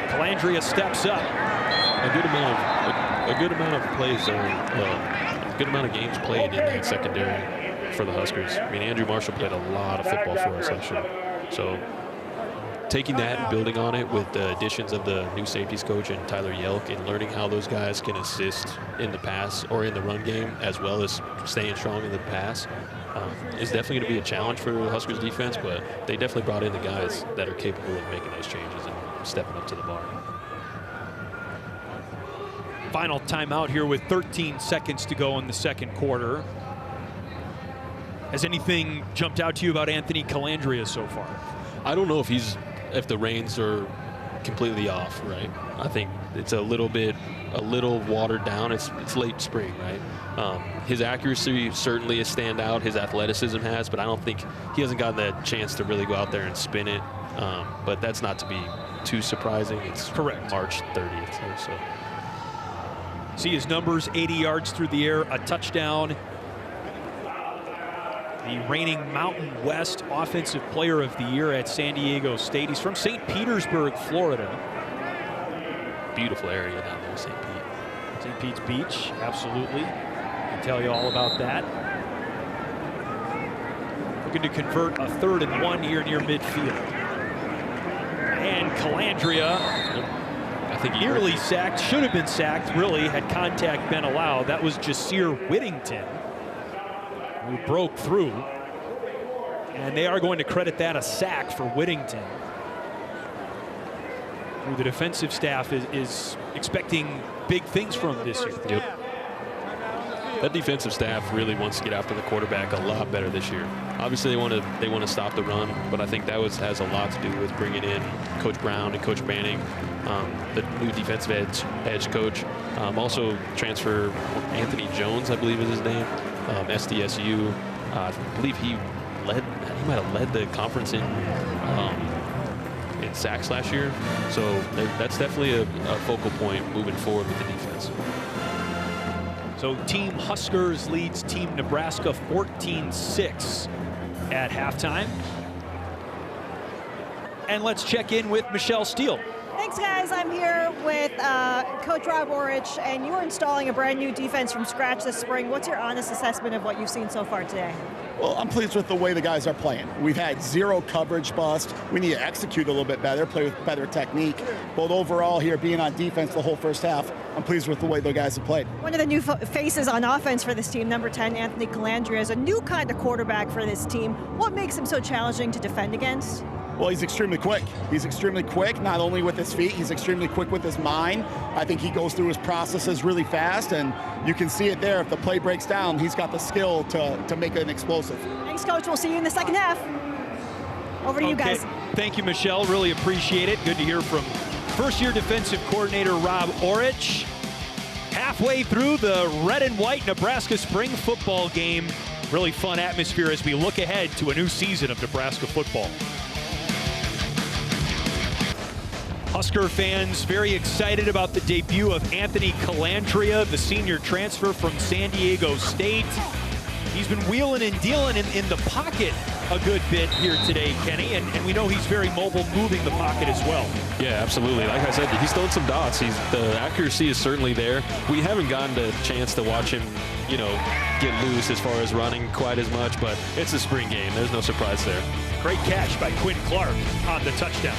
Colandrea steps up. A good amount of plays, a good amount of games played in that secondary for the Huskers. I mean, Andrew Marshall played a lot of football for us last year. So taking that and building on it with the additions of the new safeties coach and Tyler Yelk and learning how those guys can assist in the pass or in the run game as well as staying strong in the pass is definitely going to be a challenge for the Huskers defense, but they definitely brought in the guys that are capable of making those changes and stepping up to the bar. Final timeout here with 13 seconds to go in the second quarter. Has anything jumped out to you about Anthony Colandrea so far? I don't know if the reins are completely off, right? I think it's a little watered down. It's late spring, right? His accuracy certainly has stand out. His athleticism has, but I don't think he hasn't gotten the chance to really go out there and spin it. But that's not to be too surprising. It's correct. March 30th. So. See his numbers: 80 yards through the air, a touchdown. The reigning Mountain West Offensive Player of the Year at San Diego State. He's from St. Petersburg, Florida. Beautiful area down there, St. Pete. St. Pete's Beach, absolutely. I can tell you all about that. Looking to convert a 3rd and 1 here near midfield. And Colandrea, I think nearly sacked, should have been sacked, really, had contact been allowed. That was Jasir Whittington, who broke through. And they are going to credit that a sack for Whittington, who the defensive staff is expecting big things from this year. Yep. That defensive staff really wants to get after the quarterback a lot better this year. Obviously, they want to stop the run, but I think that has a lot to do with bringing in Coach Brown and Coach Banning, the new defensive edge coach. Also transfer Anthony Jones, I believe is his name, SDSU. I believe he might have led the conference in sacks last year. So that's definitely a focal point moving forward with the defense. So Team Huskers leads Team Nebraska 14-6 at halftime. And let's check in with Michelle Steele. Thanks, guys. I'm here with Coach Rob Orich, and you're installing a brand new defense from scratch this spring. What's your honest assessment of what you've seen so far today? Well, I'm pleased with the way the guys are playing. We've had 0 coverage bust. We need to execute a little bit better, play with better technique. But overall here, being on defense the whole first half, I'm pleased with the way the guys have played. One of the new faces on offense for this team, number 10, Anthony Colandrea, is a new kind of quarterback for this team. What makes him so challenging to defend against? Well, he's extremely quick. He's extremely quick, not only with his feet, he's extremely quick with his mind. I think he goes through his processes really fast, and you can see it there. If the play breaks down, he's got the skill to make it an explosive. Thanks, Coach. We'll see you in the second half. Over to you guys. Thank you, Michelle. Really appreciate it. Good to hear from first-year defensive coordinator Rob Orich. Halfway through the red and white Nebraska spring football game. Really fun atmosphere as we look ahead to a new season of Nebraska football. Husker fans very excited about the debut of Anthony Colandrea, the senior transfer from San Diego State. He's been wheeling and dealing in the pocket a good bit here today, Kenny, and we know he's very mobile, moving the pocket as well. Yeah, absolutely. Like I said, he's throwing some dots. The accuracy is certainly there. We haven't gotten the chance to watch him, get loose as far as running quite as much, but it's a spring game. There's no surprise there. Great catch by Quinn Clark on the touchdown.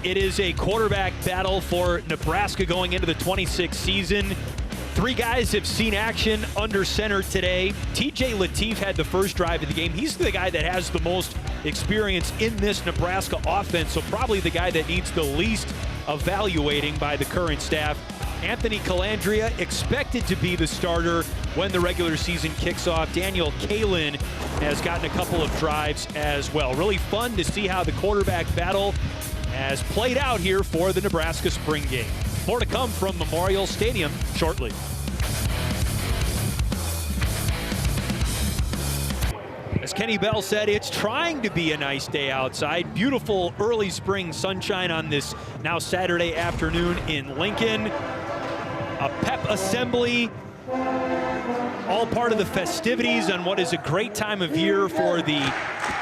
It is a quarterback battle for Nebraska going into the 26th season. 3 guys have seen action under center today. TJ Lateef had the first drive of the game. He's the guy that has the most experience in this Nebraska offense, so probably the guy that needs the least evaluating by the current staff. Anthony Colandrea expected to be the starter when the regular season kicks off. Daniel Kalin has gotten a couple of drives as well. Really fun to see how the quarterback battle has played out here for the Nebraska spring game. More to come from Memorial Stadium shortly. As Kenny Bell said, it's trying to be a nice day outside. Beautiful early spring sunshine on this now Saturday afternoon in Lincoln. A pep assembly, all part of the festivities on what is a great time of year for the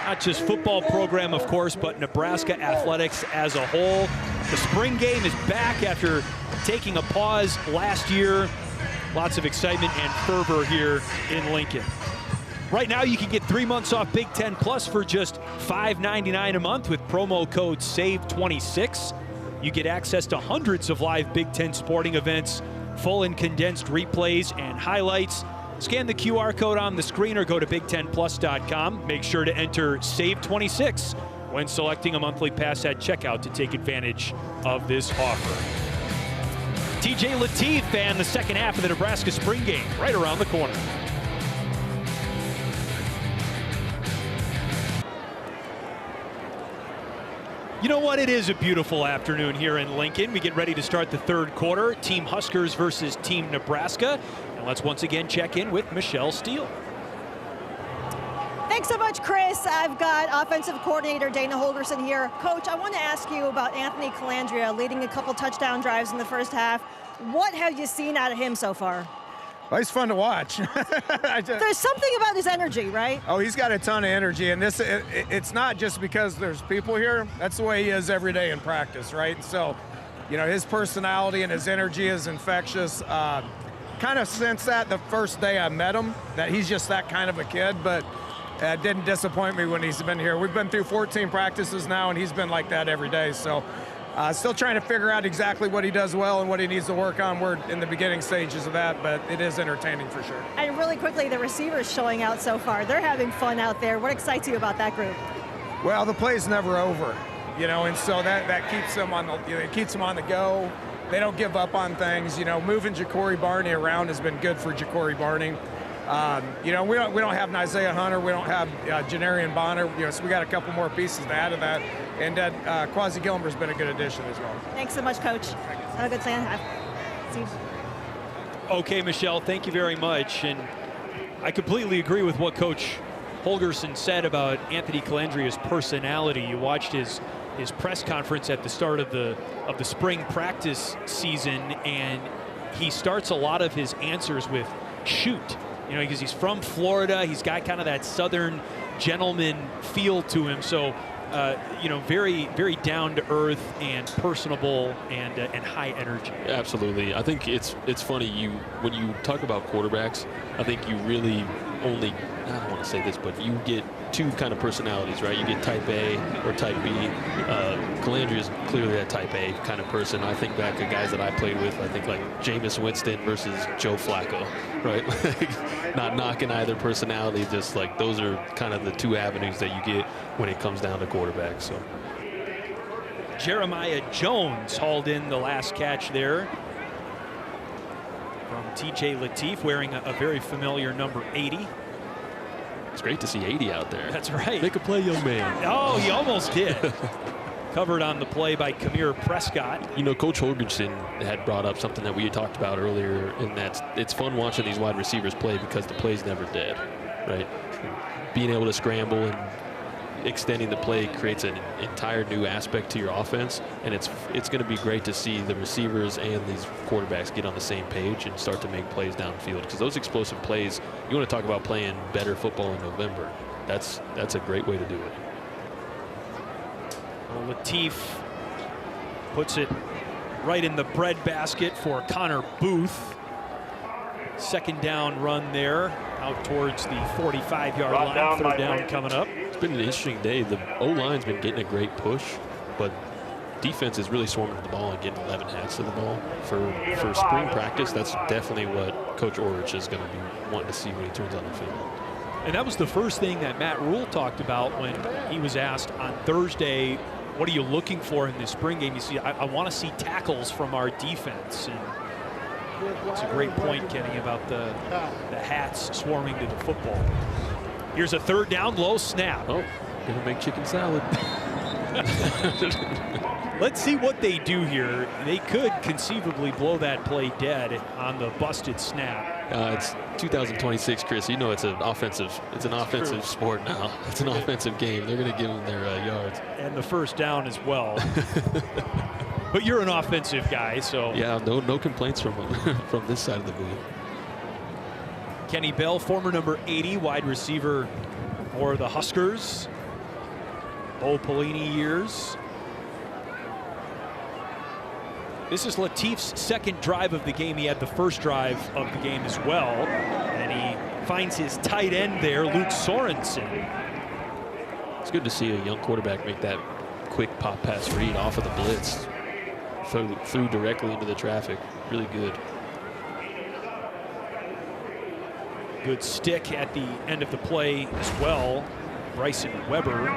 not just football program, of course, but Nebraska athletics as a whole. The spring game is back after taking a pause last year. Lots of excitement and fervor here in Lincoln. Right now, you can get 3 months off Big Ten Plus for just $5.99 a month with promo code SAVE26. You get access to hundreds of live Big Ten sporting events, full and condensed replays and highlights. Scan the QR code on the screen or go to big10plus.com. Make sure to enter SAVE26 when selecting a monthly pass at checkout to take advantage of this offer. TJ Lateef and the second half of the Nebraska spring game right around the corner. You know what? It is a beautiful afternoon here in Lincoln. We get ready to start the third quarter. Team Huskers versus Team Nebraska. And let's once again check in with Michelle Steele. Thanks so much, Chris. I've got offensive coordinator Dana Holgerson here. Coach, I want to ask you about Anthony Colandrea leading a couple touchdown drives in the first half. What have you seen out of him so far? Well, he's fun to watch. There's something about his energy, right? Oh, he's got a ton of energy, and it's not just because there's people here. That's the way he is every day in practice, right? So, you know, his personality and his energy is infectious. Kind of sensed that the first day I met him, that he's just that kind of a kid, but it didn't disappoint me when he's been here. We've been through 14 practices now, and he's been like that every day. So still trying to figure out exactly what he does well and what he needs to work on. We're in the beginning stages of that, but it is entertaining for sure. And really quickly, the receivers showing out so far. They're having fun out there. What excites you about that group? Well, the play's never over, you know, and so that keeps them on the, you know, it keeps them on the go. They don't give up on things. You know, moving Ja'Cory Barney around has been good for Ja'Cory Barney. You know, we don't have an Isaiah Hunter, we don't have Janarian Bonner, you know, so we got a couple more pieces to add to that. And Quasi Gilmer's been a good addition as well. Thanks so much, Coach. Have a good plan. See you. Okay, Michelle, thank you very much. And I completely agree with what Coach Holgerson said about Anthony Colandrea's personality. You watched his press conference at the start of the spring practice season, and he starts a lot of his answers with shoot. You know, because he's from Florida, he's got kind of that Southern gentleman feel to him. So, you know, very, very down to earth and personable and high energy. Absolutely. I think it's funny, when you talk about quarterbacks, I think you really only, I don't want to say this, but you get two kind of personalities, right? You get type A or type B. Colandrea is clearly that type A kind of person. I think back to guys that I played with, I think like Jameis Winston versus Joe Flacco, right? Not knocking either personality, just like those are kind of the two avenues that you get when it comes down to quarterback. So Jeremiah Jones hauled in the last catch there from TJ Lateef, wearing a very familiar number 80. It's great to see 80 out there. That's right. Make a play, young man. Oh, he almost did. Covered on the play by Kamir Prescott. You know, Coach Holgerson had brought up something that we had talked about earlier, and that's it's fun watching these wide receivers play because the play's never dead, right? Being able to scramble and extending the play creates an entire new aspect to your offense, and it's going to be great to see the receivers and these quarterbacks get on the same page and start to make plays downfield, because those explosive plays, you want to talk about playing better football in November. That's a great way to do it. Well, Lateef puts it right in the breadbasket for Connor Booth. Second down run there out towards the 45-yard line. Third down coming up. It's been an interesting day. The O-line's been getting a great push, but defense is really swarming the ball and getting 11 hats to the ball. For spring practice, that's definitely what Coach Orich is going to be wanting to see when he turns on the field. And that was the first thing that Matt Rhule talked about when he was asked on Thursday, what are you looking for in this spring game? You see, I want to see tackles from our defense. And it's a great point, Kenny, about the hats swarming to the football. Here's a third down, low snap. Oh, gonna make chicken salad. Let's see what they do here. They could conceivably blow that play dead on the busted snap. It's 2026, Chris. You know it's an offensive sport now. It's an offensive game. They're gonna give them their yards. And the first down as well. But you're an offensive guy, so. Yeah, no complaints from this side of the booth. Kenny Bell, former number 80 wide receiver for the Huskers. Bo Pelini years. This is Lateef's second drive of the game. He had the first drive of the game as well. And he finds his tight end there, Luke Sorensen. It's good to see a young quarterback make that quick pop pass read off of the blitz. Threw directly into the traffic. Really good. Good stick at the end of the play as well. Bryson Weber.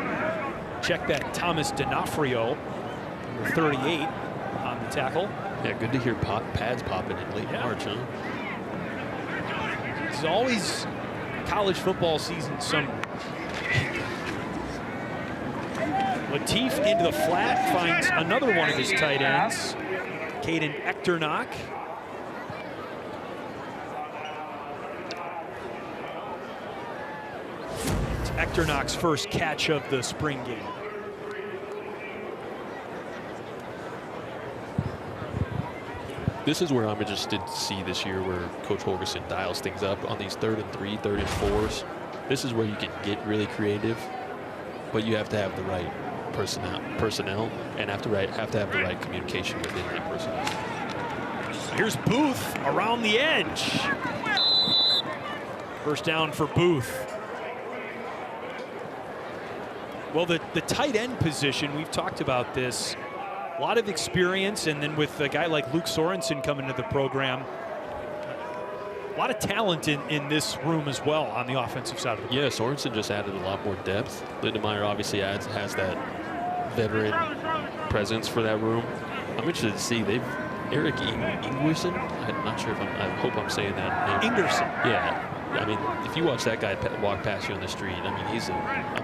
Check that Thomas D'Onofrio, number 38, on the swing tackle. Yeah, good to hear pads popping in late March, huh? It's always college football season somewhere. Latif into the flat, finds another one of his tight ends, Caden Echternock. It's Echternock's first catch of the spring game. This is where I'm interested to see this year where Coach Holgerson dials things up on these 3rd and 3, 3rd and 4s. This is where you can get really creative, but you have to have the right personnel and have to have the right communication within that personnel. Here's Booth around the edge. First down for Booth. Well, the tight end position, we've talked about this. A lot of experience, and then with a guy like Luke Sorensen coming to the program, a lot of talent in this room as well on the offensive side of the ball. Yeah, Sorensen just added a lot more depth. Lindemeyer obviously has that veteran presence for that room. I'm interested to see Eric Ingwerson. I'm not sure if I hope I'm saying that name. Ingerson. Yeah. I mean, if you watch that guy walk past you on the street, I mean, he's a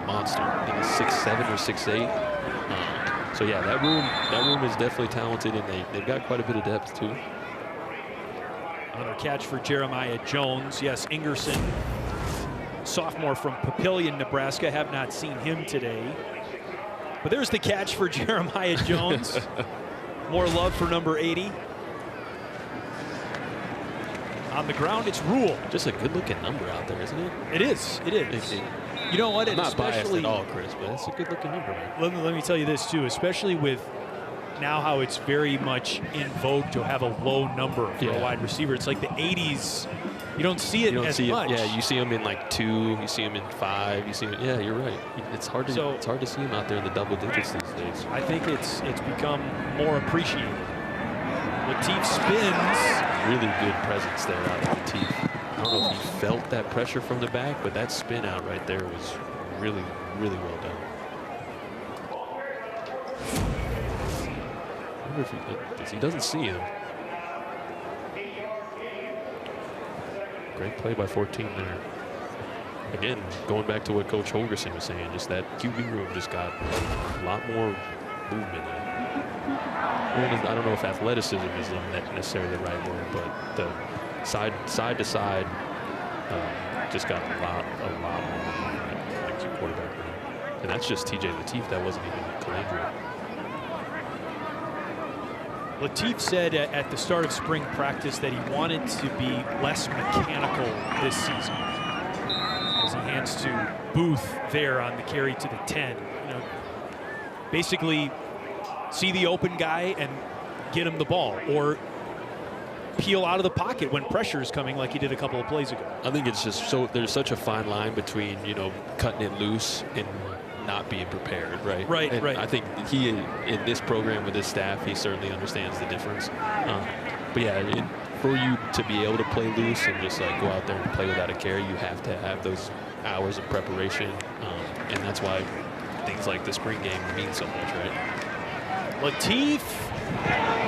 monster. I think he's 6'7" or 6'8". So yeah, that room is definitely talented, and they've got quite a bit of depth too. Another catch for Jeremiah Jones. Yes, Ingerson, sophomore from Papillion, Nebraska. Have not seen him today. But there's the catch for Jeremiah Jones. More love for number 80. On the ground, it's Rhule. Just a good-looking number out there, isn't it? It is. It is. You know what? I'm not biased especially at all, Chris, but it's a good-looking number, man. Let me tell you this too, especially with now how it's very much in vogue to have a low number for a wide receiver. It's like the 80s. You don't see it as much. Yeah, you see them in like 2. You see them in 5. You see them. Yeah, you're right. It's hard to see them out there in the double digits these days. I think it's become more appreciated. Latif spins. Really good presence there out of Latif. I don't know if he felt that pressure from the back, but that spin out right there was really, really well done. I wonder if he doesn't see him. Great play by 14 there. Again, going back to what Coach Holgerson was saying, just that QB room just got a lot more movement in it. I don't know if athleticism is necessarily the right word, but the side to side just got a lot more movement in the quarterback room. And that's just TJ Latif. That wasn't even Colandrea. Latif said at the start of spring practice that he wanted to be less mechanical this season. As he hands to Booth there on the carry to the 10. You know, basically see the open guy and get him the ball, or peel out of the pocket when pressure is coming like he did a couple of plays ago. I think it's just there's such a fine line between, cutting it loose and not being prepared, right? Right. I think he, in this program with his staff, he certainly understands the difference. But yeah, for you to be able to play loose and just like go out there and play without a care, you have to have those hours of preparation, and that's why things like the spring game mean so much, right? Latif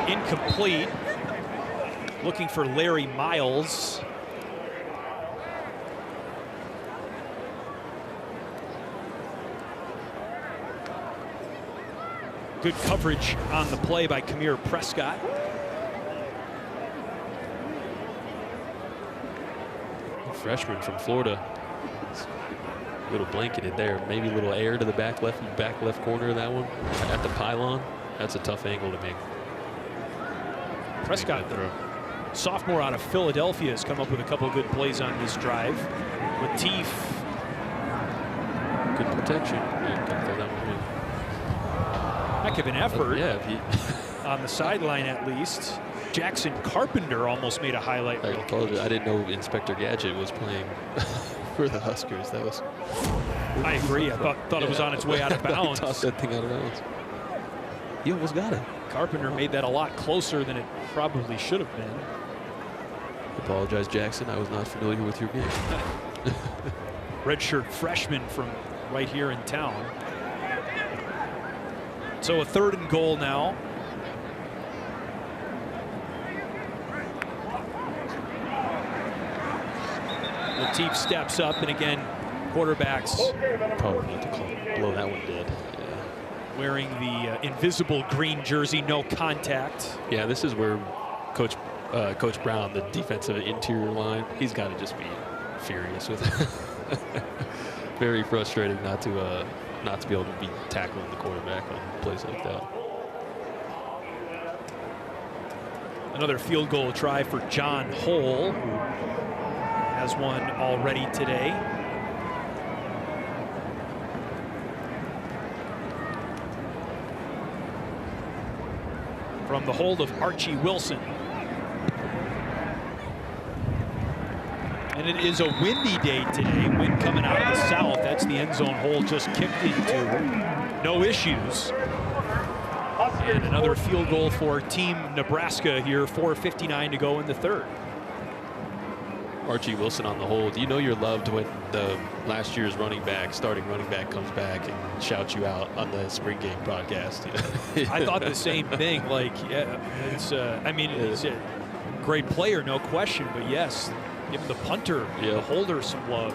incomplete. Looking for Larry Miles. Good coverage on the play by Kamir Prescott. Freshman from Florida. A little blanketed there. Maybe a little air to the back left corner of that one. At the pylon. That's a tough angle to make. Prescott, sophomore out of Philadelphia, has come up with a couple of good plays on this drive. Latif. Good protection. Throw that one in. Heck of an effort. Yeah. On the sideline, at least. Jackson Carpenter almost made a highlight reel. I didn't know Inspector Gadget was playing for the Huskers. That was. I agree. I thought it was on its way out of bounds. Tossed that thing out of bounds. He almost got it. Carpenter made that a lot closer than it probably should have been. I apologize, Jackson. I was not familiar with your game. Redshirt freshman from right here in town. So a 3rd and goal now. Lateef steps up, and again, quarterbacks Probably need to blow that one dead. wearing the invisible green jersey, no contact. Yeah, this is where Coach Brown, the defensive interior line, he's got to just be furious with it. Very frustrating not to be able to be tackling the quarterback on plays like that. Another field goal try for John Hull, who has one already today. From the hold of Archie Wilson. And it is a windy day today. Wind coming out of the south. That's the end zone hole just kicked into. No issues. And another field goal for Team Nebraska here. 4:59 to go in the third. Archie Wilson on the hold. You know you're loved when the last year's starting running back comes back and shouts you out on the spring game broadcast. I thought the same thing. Like, yeah, it's. I mean, he's a great player, no question. But yes, give the punter, the holder, some love.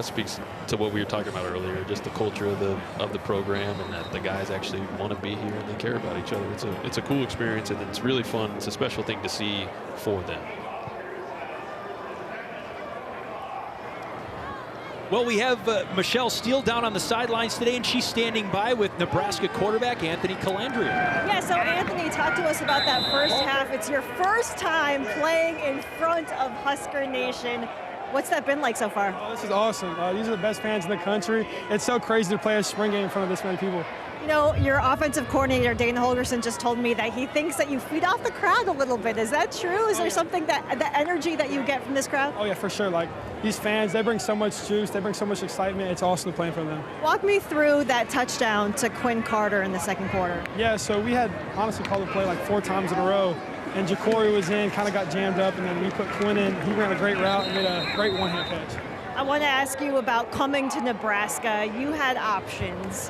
Speaks to what we were talking about earlier, just the culture of the program, and that the guys actually want to be here and they care about each other. It's a cool experience, and it's really fun. It's a special thing to see for them. Well, we have Michelle Steele down on the sidelines today, and she's standing by with Nebraska quarterback Anthony Colandrea. Yeah, so Anthony, talk to us about that first half. It's your first time playing in front of Husker Nation. What's that been like so far? Oh, this is awesome. These are the best fans in the country. It's so crazy to play a spring game in front of this many people. You know, your offensive coordinator, Dana Holgerson, just told me that he thinks that you feed off the crowd a little bit. Is that true? Is there something that the energy that you get from this crowd? Oh, yeah, for sure. Like, these fans, they bring so much juice. They bring so much excitement. It's awesome to play in front of them. Walk me through that touchdown to Quinn Carter in the second quarter. Yeah, so we had honestly called the play like 4 times in a row. And Ja'Cory was in, kind of got jammed up, and then we put Quinn in. He ran a great route and made a great one-hand catch. I want to ask you about coming to Nebraska. You had options.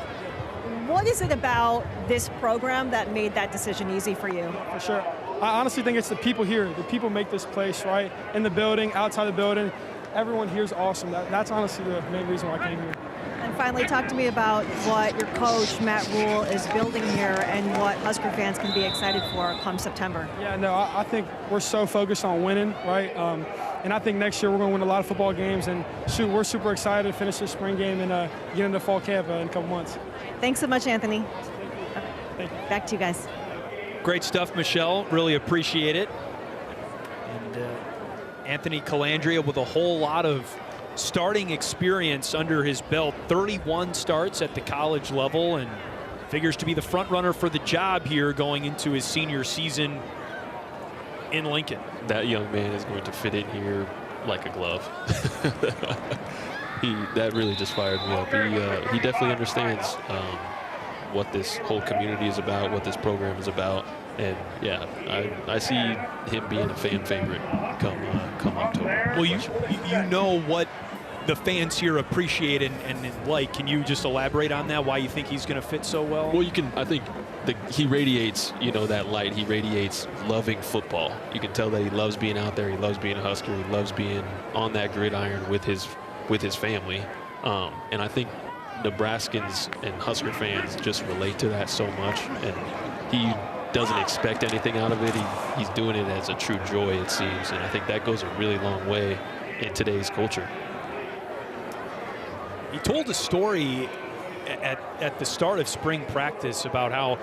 What is it about this program that made that decision easy for you? For sure. I honestly think it's the people here. The people make this place, right? In the building, outside the building. Everyone here is awesome. That's honestly the main reason why I came here. And finally, talk to me about what your coach, Matt Rhule, is building here and what Husker fans can be excited for come September. Yeah, no, I think we're so focused on winning, right? And I think next year we're going to win a lot of football games. And shoot, we're super excited to finish this spring game and get into fall camp in a couple months. Thanks so much, Anthony. Thank you. Back to you guys. Great stuff, Michelle. Really appreciate it. And Anthony Colandrea with a whole lot of starting experience under his belt. 31 starts at the college level, and figures to be the front runner for the job here going into his senior season in Lincoln. That young man is going to fit in here like a glove. That really just fired me up. He definitely understands what this whole community is about, what this program is about. And yeah, I see him being a fan favorite come October. Well, you know what the fans here appreciate and like. Can you just elaborate on that? Why you think he's going to fit so well? Well, I think he radiates, that light. He radiates loving football. You can tell that he loves being out there. He loves being a Husker. He loves being on that gridiron with his family. And I think Nebraskans and Husker fans just relate to that so much. And he doesn't expect anything out of it. He's doing it as a true joy, it seems. And I think that goes a really long way in today's culture. He told a story at the start of spring practice about how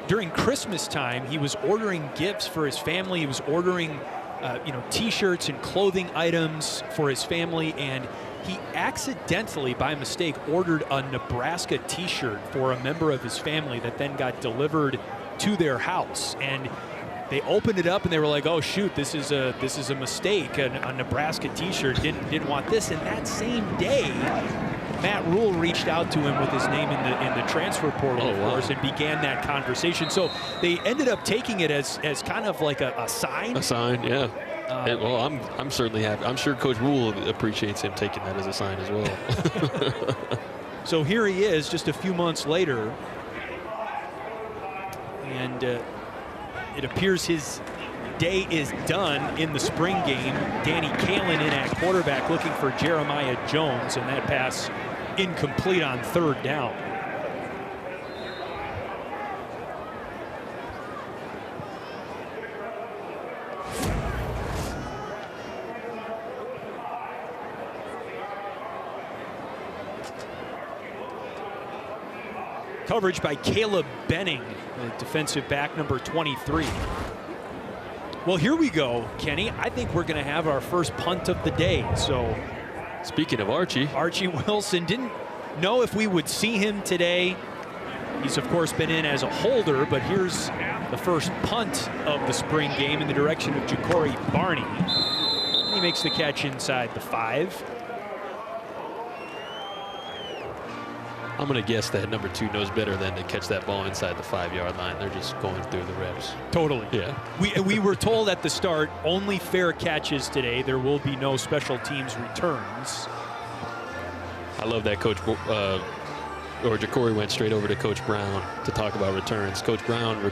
during Christmas time he was ordering gifts for his family. He was ordering T-shirts and clothing items for his family, and he accidentally, by mistake, ordered a Nebraska T-shirt for a member of his family that then got delivered to their house. And they opened it up and they were like, "Oh shoot, this is a mistake. A Nebraska T-shirt didn't want this." And that same day, Matt Rhule reached out to him with his name in the transfer portal, of course, and began that conversation. So they ended up taking it as kind of like a sign. A sign, yeah. Well, I'm certainly happy. I'm sure Coach Rhule appreciates him taking that as a sign as well. So here he is, just a few months later, and it appears his day is done in the spring game. Danny Kalin in at quarterback looking for Jeremiah Jones, and that pass incomplete on 3rd down. Coverage by Caleb Benning, the defensive back, number 23. Well, here we go, Kenny. I think we're going to have our first punt of the day. So, speaking of Archie Wilson, didn't know if we would see him today. He's, of course, been in as a holder, but here's the first punt of the spring game in the direction of Ja'Cory Barney. And he makes the catch inside the 5. I'm going to guess that number 2 knows better than to catch that ball inside the 5-yard line. They're just going through the reps. Totally. Yeah. We were told at the start, only fair catches today. There will be no special teams returns. I love that Ja'Cory went straight over to Coach Brown to talk about returns. Coach Brown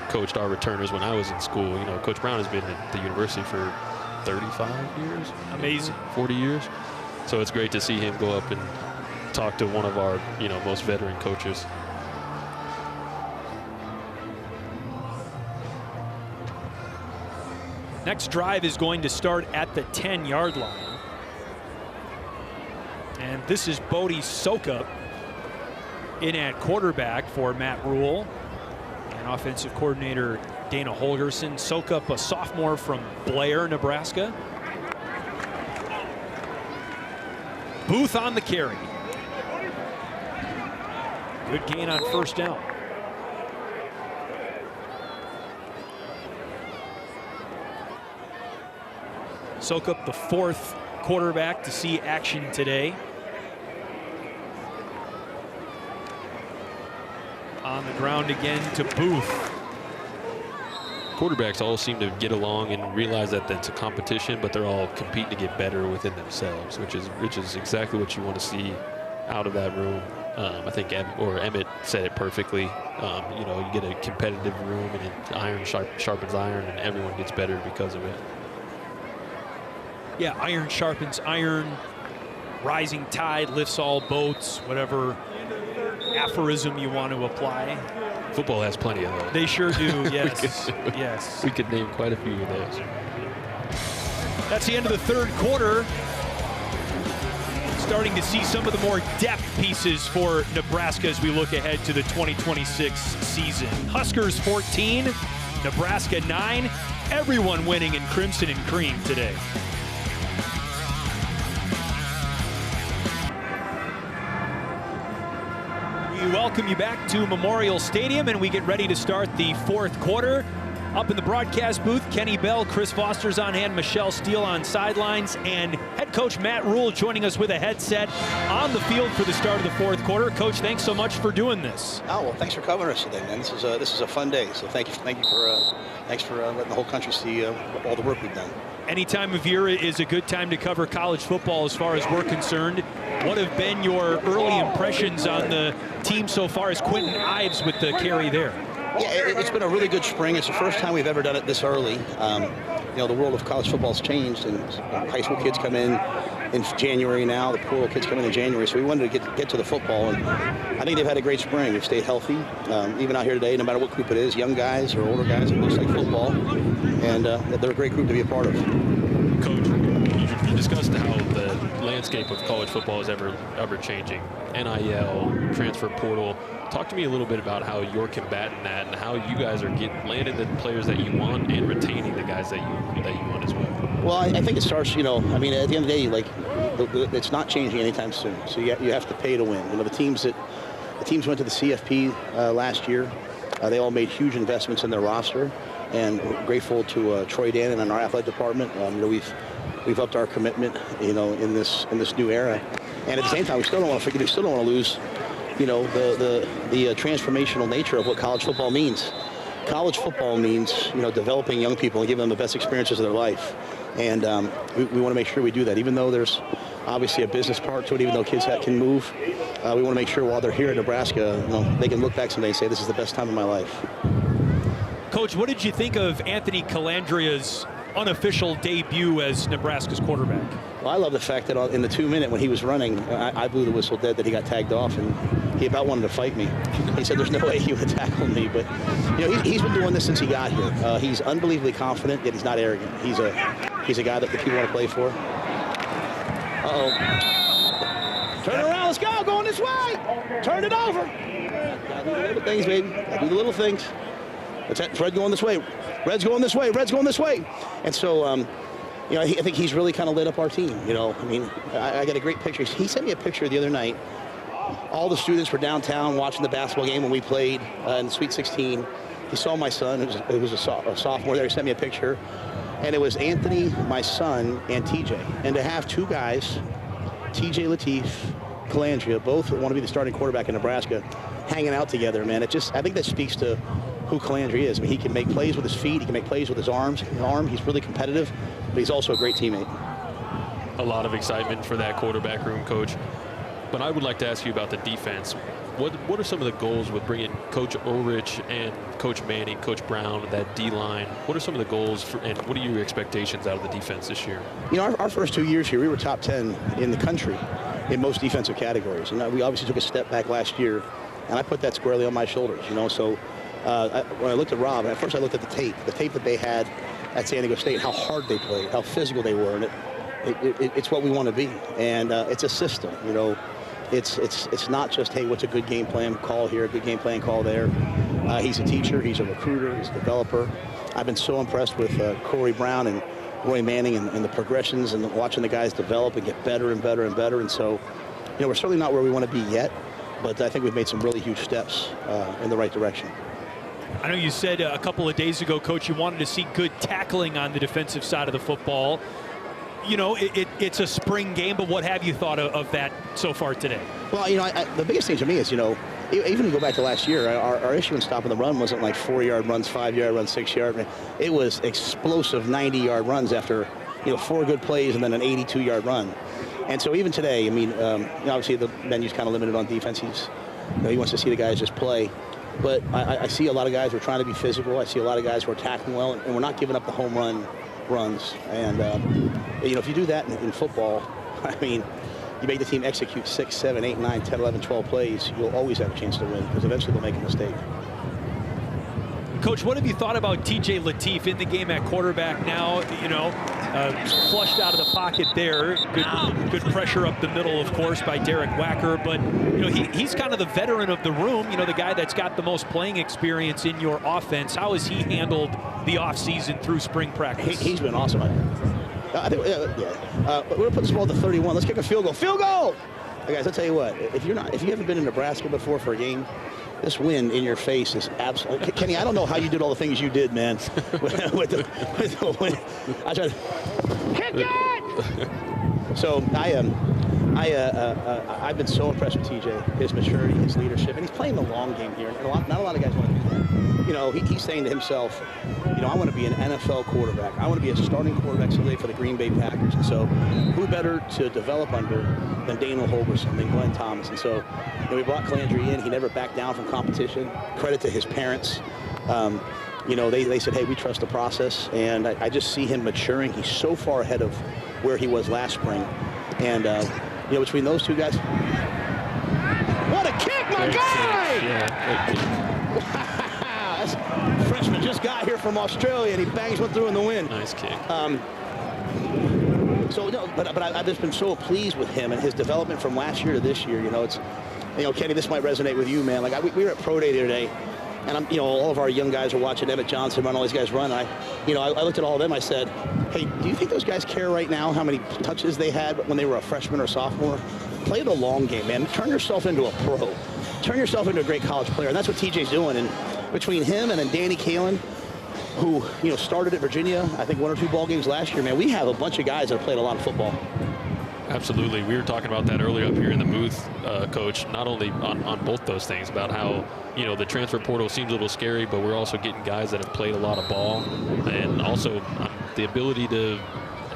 coached our returners when I was in school. You know, Coach Brown has been at the university for 35 years. Amazing. 40 years. So it's great to see him go up and talk to one of our, most veteran coaches. Next drive is going to start at the 10-yard line. And this is Bodie Sokup in at quarterback for Matt Rhule and offensive coordinator Dana Holgerson. Sokup, a sophomore from Blair, Nebraska. Booth on the carry. Good gain on 1st down. Sokup, the 4th quarterback to see action today. On the ground again to Booth. Quarterbacks all seem to get along and realize that it's a competition, but they're all competing to get better within themselves, which is exactly what you want to see out of that room. I think Emmett said it perfectly. You get a competitive room, and iron sharpens iron, and everyone gets better because of it. Yeah, iron sharpens iron. Rising tide lifts all boats. Whatever aphorism you want to apply. Football has plenty of those. They sure do. Yes. Yes. We could name quite a few of those. That's the end of the 3rd quarter. Starting to see some of the more depth pieces for Nebraska as we look ahead to the 2026 season. Huskers 14, Nebraska 9. Everyone winning in crimson and cream today. We welcome you back to Memorial Stadium, and we get ready to start the 4th quarter. Up in the broadcast booth, Kenny Bell, Chris Foster's on hand, Michelle Steele on sidelines, and head coach Matt Rhule joining us with a headset on the field for the start of the 4th quarter. Coach, thanks so much for doing this. Oh, well, thanks for covering us today, man. This is a fun day, so thanks for letting the whole country see all the work we've done. Any time of year is a good time to cover college football as far as we're concerned. What have been your early impressions on the team so far as Quentin Ives with the carry there? Yeah, it's been a really good spring. It's the first time we've ever done it this early. The world of college football has changed, and high school kids come in January now. The pro kids come in January, so we wanted to get to the football, and I think they've had a great spring. They've stayed healthy. Even out here today, no matter what group it is, young guys or older guys, it looks like football, and they're a great group to be a part of. Coach, you discussed how the landscape of college football is ever changing. NIL, transfer portal. Talk to me a little bit about how you're combating that and how you guys are landing the players that you want and retaining the guys that you want as well. Well, I think it starts, at the end of the day, it's not changing anytime soon. So you have to pay to win. The teams went to the CFP last year. They all made huge investments in their roster, and we're grateful to Troy Dannon and our athletic department. We've upped our commitment, in this new era. And at the same time, we still don't want to lose the transformational nature of what college football means. College football means, developing young people and giving them the best experiences of their life. And we want to make sure we do that. Even though there's obviously a business part to it, even though kids can move, we want to make sure while they're here in Nebraska, they can look back someday and say, this is the best time of my life. Coach, what did you think of Anthony Colandrea's unofficial debut as Nebraska's quarterback? Well, I love the fact that in the 2-minute when he was running, I blew the whistle dead that he got tagged off, and he about wanted to fight me. He said, there's no way he would tackle me. But, he's been doing this since he got here. He's unbelievably confident, yet he's not arrogant. He's a guy that the people want to play for. Uh-oh. Turn around, let's go, going this way. Turn it over. Gotta do the little things, baby. Gotta do the little things. That's it, Red going this way. Red's going this way. Red's going this way. And so, I think he's really kind of lit up our team. I got a great picture. He sent me a picture the other night. All the students were downtown watching the basketball game when we played in the Sweet 16. He saw my son, who was a sophomore there. He sent me a picture. And it was Anthony, my son, and TJ. And to have two guys, TJ Lateef, Colandrea, both want to be the starting quarterback in Nebraska, hanging out together, man. I think that speaks to who Colandrea is. He can make plays with his feet. He can make plays with his arm. He's really competitive, but he's also a great teammate. A lot of excitement for that quarterback room, Coach. But I would like to ask you about the defense. What are some of the goals with bringing Coach Ulrich and Coach Manning, Coach Brown, that D-line? What are some of the goals, and what are your expectations out of the defense this year? Our first 2 years here, we were top 10 in the country in most defensive categories. And we obviously took a step back last year, and I put that squarely on my shoulders, So when I looked at Rob, at first I looked at the tape that they had at San Diego State, how hard they played, how physical they were, and it's what we want to be. And it's a system, It's not just, hey, what's a good game plan call here, a good game plan call there. He's a teacher, he's a recruiter, he's a developer. I've been so impressed with Corey Brown and Roy Manning and the progressions and watching the guys develop and get better and better and better. And so, we're certainly not where we want to be yet, but I think we've made some really huge steps in the right direction. I know you said a couple of days ago, Coach, you wanted to see good tackling on the defensive side of the football. It's a spring game, but what have you thought of that so far today? Well, the biggest thing to me is, even if you go back to last year, our issue in stopping the run wasn't like 4-yard runs, 5-yard runs, 6-yard. It was explosive 90-yard runs after, 4 good plays and then an 82-yard run. And so even today, obviously the menu's kind of limited on defense. He wants to see the guys just play. But I see a lot of guys who are trying to be physical. I see a lot of guys who are tackling well, and we're not giving up the home runs. And, if you do that in football, you make the team execute 6, 7, 8, 9, 10, 11, 12 plays, you'll always have a chance to win because eventually they'll make a mistake. Coach, what have you thought about TJ Lateef in the game at quarterback now? Flushed out of the pocket there. Good pressure up the middle, of course, by Derek Wacker. But, he's kind of the veteran of the room, the guy that's got the most playing experience in your offense. How has he handled the offseason through spring practice? He's been awesome. I think, we're going to put this ball to 31. Let's kick a field goal. Field goal! Guys, I'll tell you what. If you haven't been in Nebraska before for a game, this wind in your face is absolutely... Kenny, I don't know how you did all the things you did, man. with the wind. I tried to... Kick it! So I've been so impressed with TJ, his maturity, his leadership, and he's playing the long game here. And not a lot of guys want to do that. He's saying to himself, I want to be an NFL quarterback. I want to be a starting quarterback someday for the Green Bay Packers. And so who better to develop under than Daniel Holgerson, than Glenn Thomas. And so we brought Colandrea in. He never backed down from competition. Credit to his parents. They said, hey, we trust the process. And I just see him maturing. He's so far ahead of where he was last spring. And, between those two guys. What a kick, my guy! Wow, that's freshman just got here from Australia, and he bangs one through in the wind. Nice kick. But I've just been so pleased with him and his development from last year to this year. Kenny, this might resonate with you, man. We were at Pro Day today, and all of our young guys are watching Emmett Johnson run, all these guys run. I looked at all of them. I said, hey, do you think those guys care right now how many touches they had when they were a freshman or sophomore? Play the long game, man. Turn yourself into a pro. Turn yourself into a great college player, and that's what TJ's doing. And between him and then Danny Kaelin, who started at Virginia, I think 1 or 2 ball games last year, man, we have a bunch of guys that have played a lot of football. Absolutely. We were talking about that earlier up here in the booth, Coach, not only on both those things, about how, the transfer portal seems a little scary, but we're also getting guys that have played a lot of ball, and also the ability to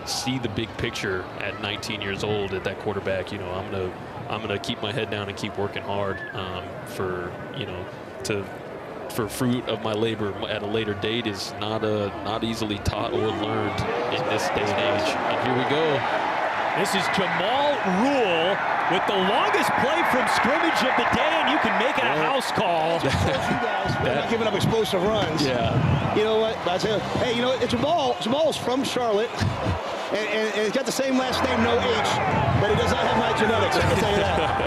see the big picture at 19 years old at that quarterback. I'm gonna keep my head down and keep working hard to for fruit of my labor at a later date is not easily taught or learned in this day and age. And here we go. This is Jamal Rhule with the longest play from scrimmage of the day, and you can make it a house call. You guys, we're not giving up explosive runs. Yeah. You know what? I say, hey, you know what? Jamal's from Charlotte, and he's got the same last name, no H, but he does not have my genetics, I can tell you that.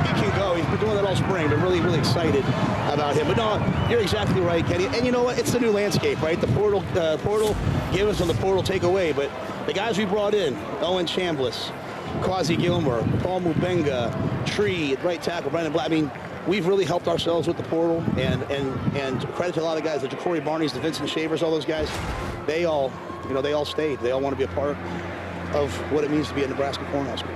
He can go. He's been doing that all spring. They're really, really excited about him. But no, you're exactly right, Kenny. And you know what? It's the new landscape, right? The portal give us on the portal take away, but the guys we brought in, Owen Chambliss, Quasi Gilmer, Paul Mubenga, Tree at right tackle, Brandon Black. I mean, we've really helped ourselves with the portal, and credit to a lot of guys, the Jacory Barneys, the Vincent Shavers, all those guys. They all stayed. They all want to be a part of what it means to be a Nebraska Cornhusker.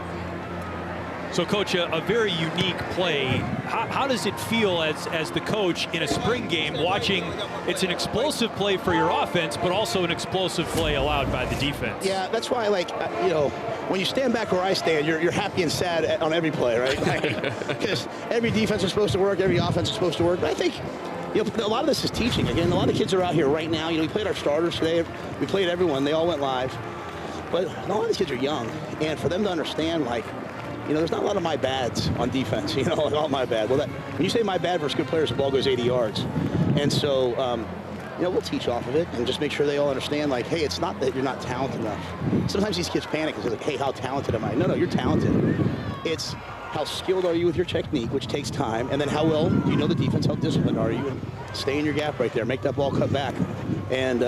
So, Coach, a very unique play. How does it feel as the coach in a spring game watching? It's an explosive play for your offense, but also an explosive play allowed by the defense. Yeah, that's why, when you stand back where I stand, you're happy and sad on every play, right? Because every defense is supposed to work, every offense is supposed to work. But I think, a lot of this is teaching. Again, a lot of kids are out here right now. We played our starters today. We played everyone. They all went live. But a lot of these kids are young, and for them to understand, there's not a lot of my bads on defense, all my bad. Well, when you say my bad versus good players, the ball goes 80 yards. And so, we'll teach off of it and just make sure they all understand, hey, it's not that you're not talented enough. Sometimes these kids panic and say, hey, how talented am I? No, you're talented. It's how skilled are you with your technique, which takes time, and then how well do you know the defense, how disciplined are you, and stay in your gap right there, make that ball cut back. And,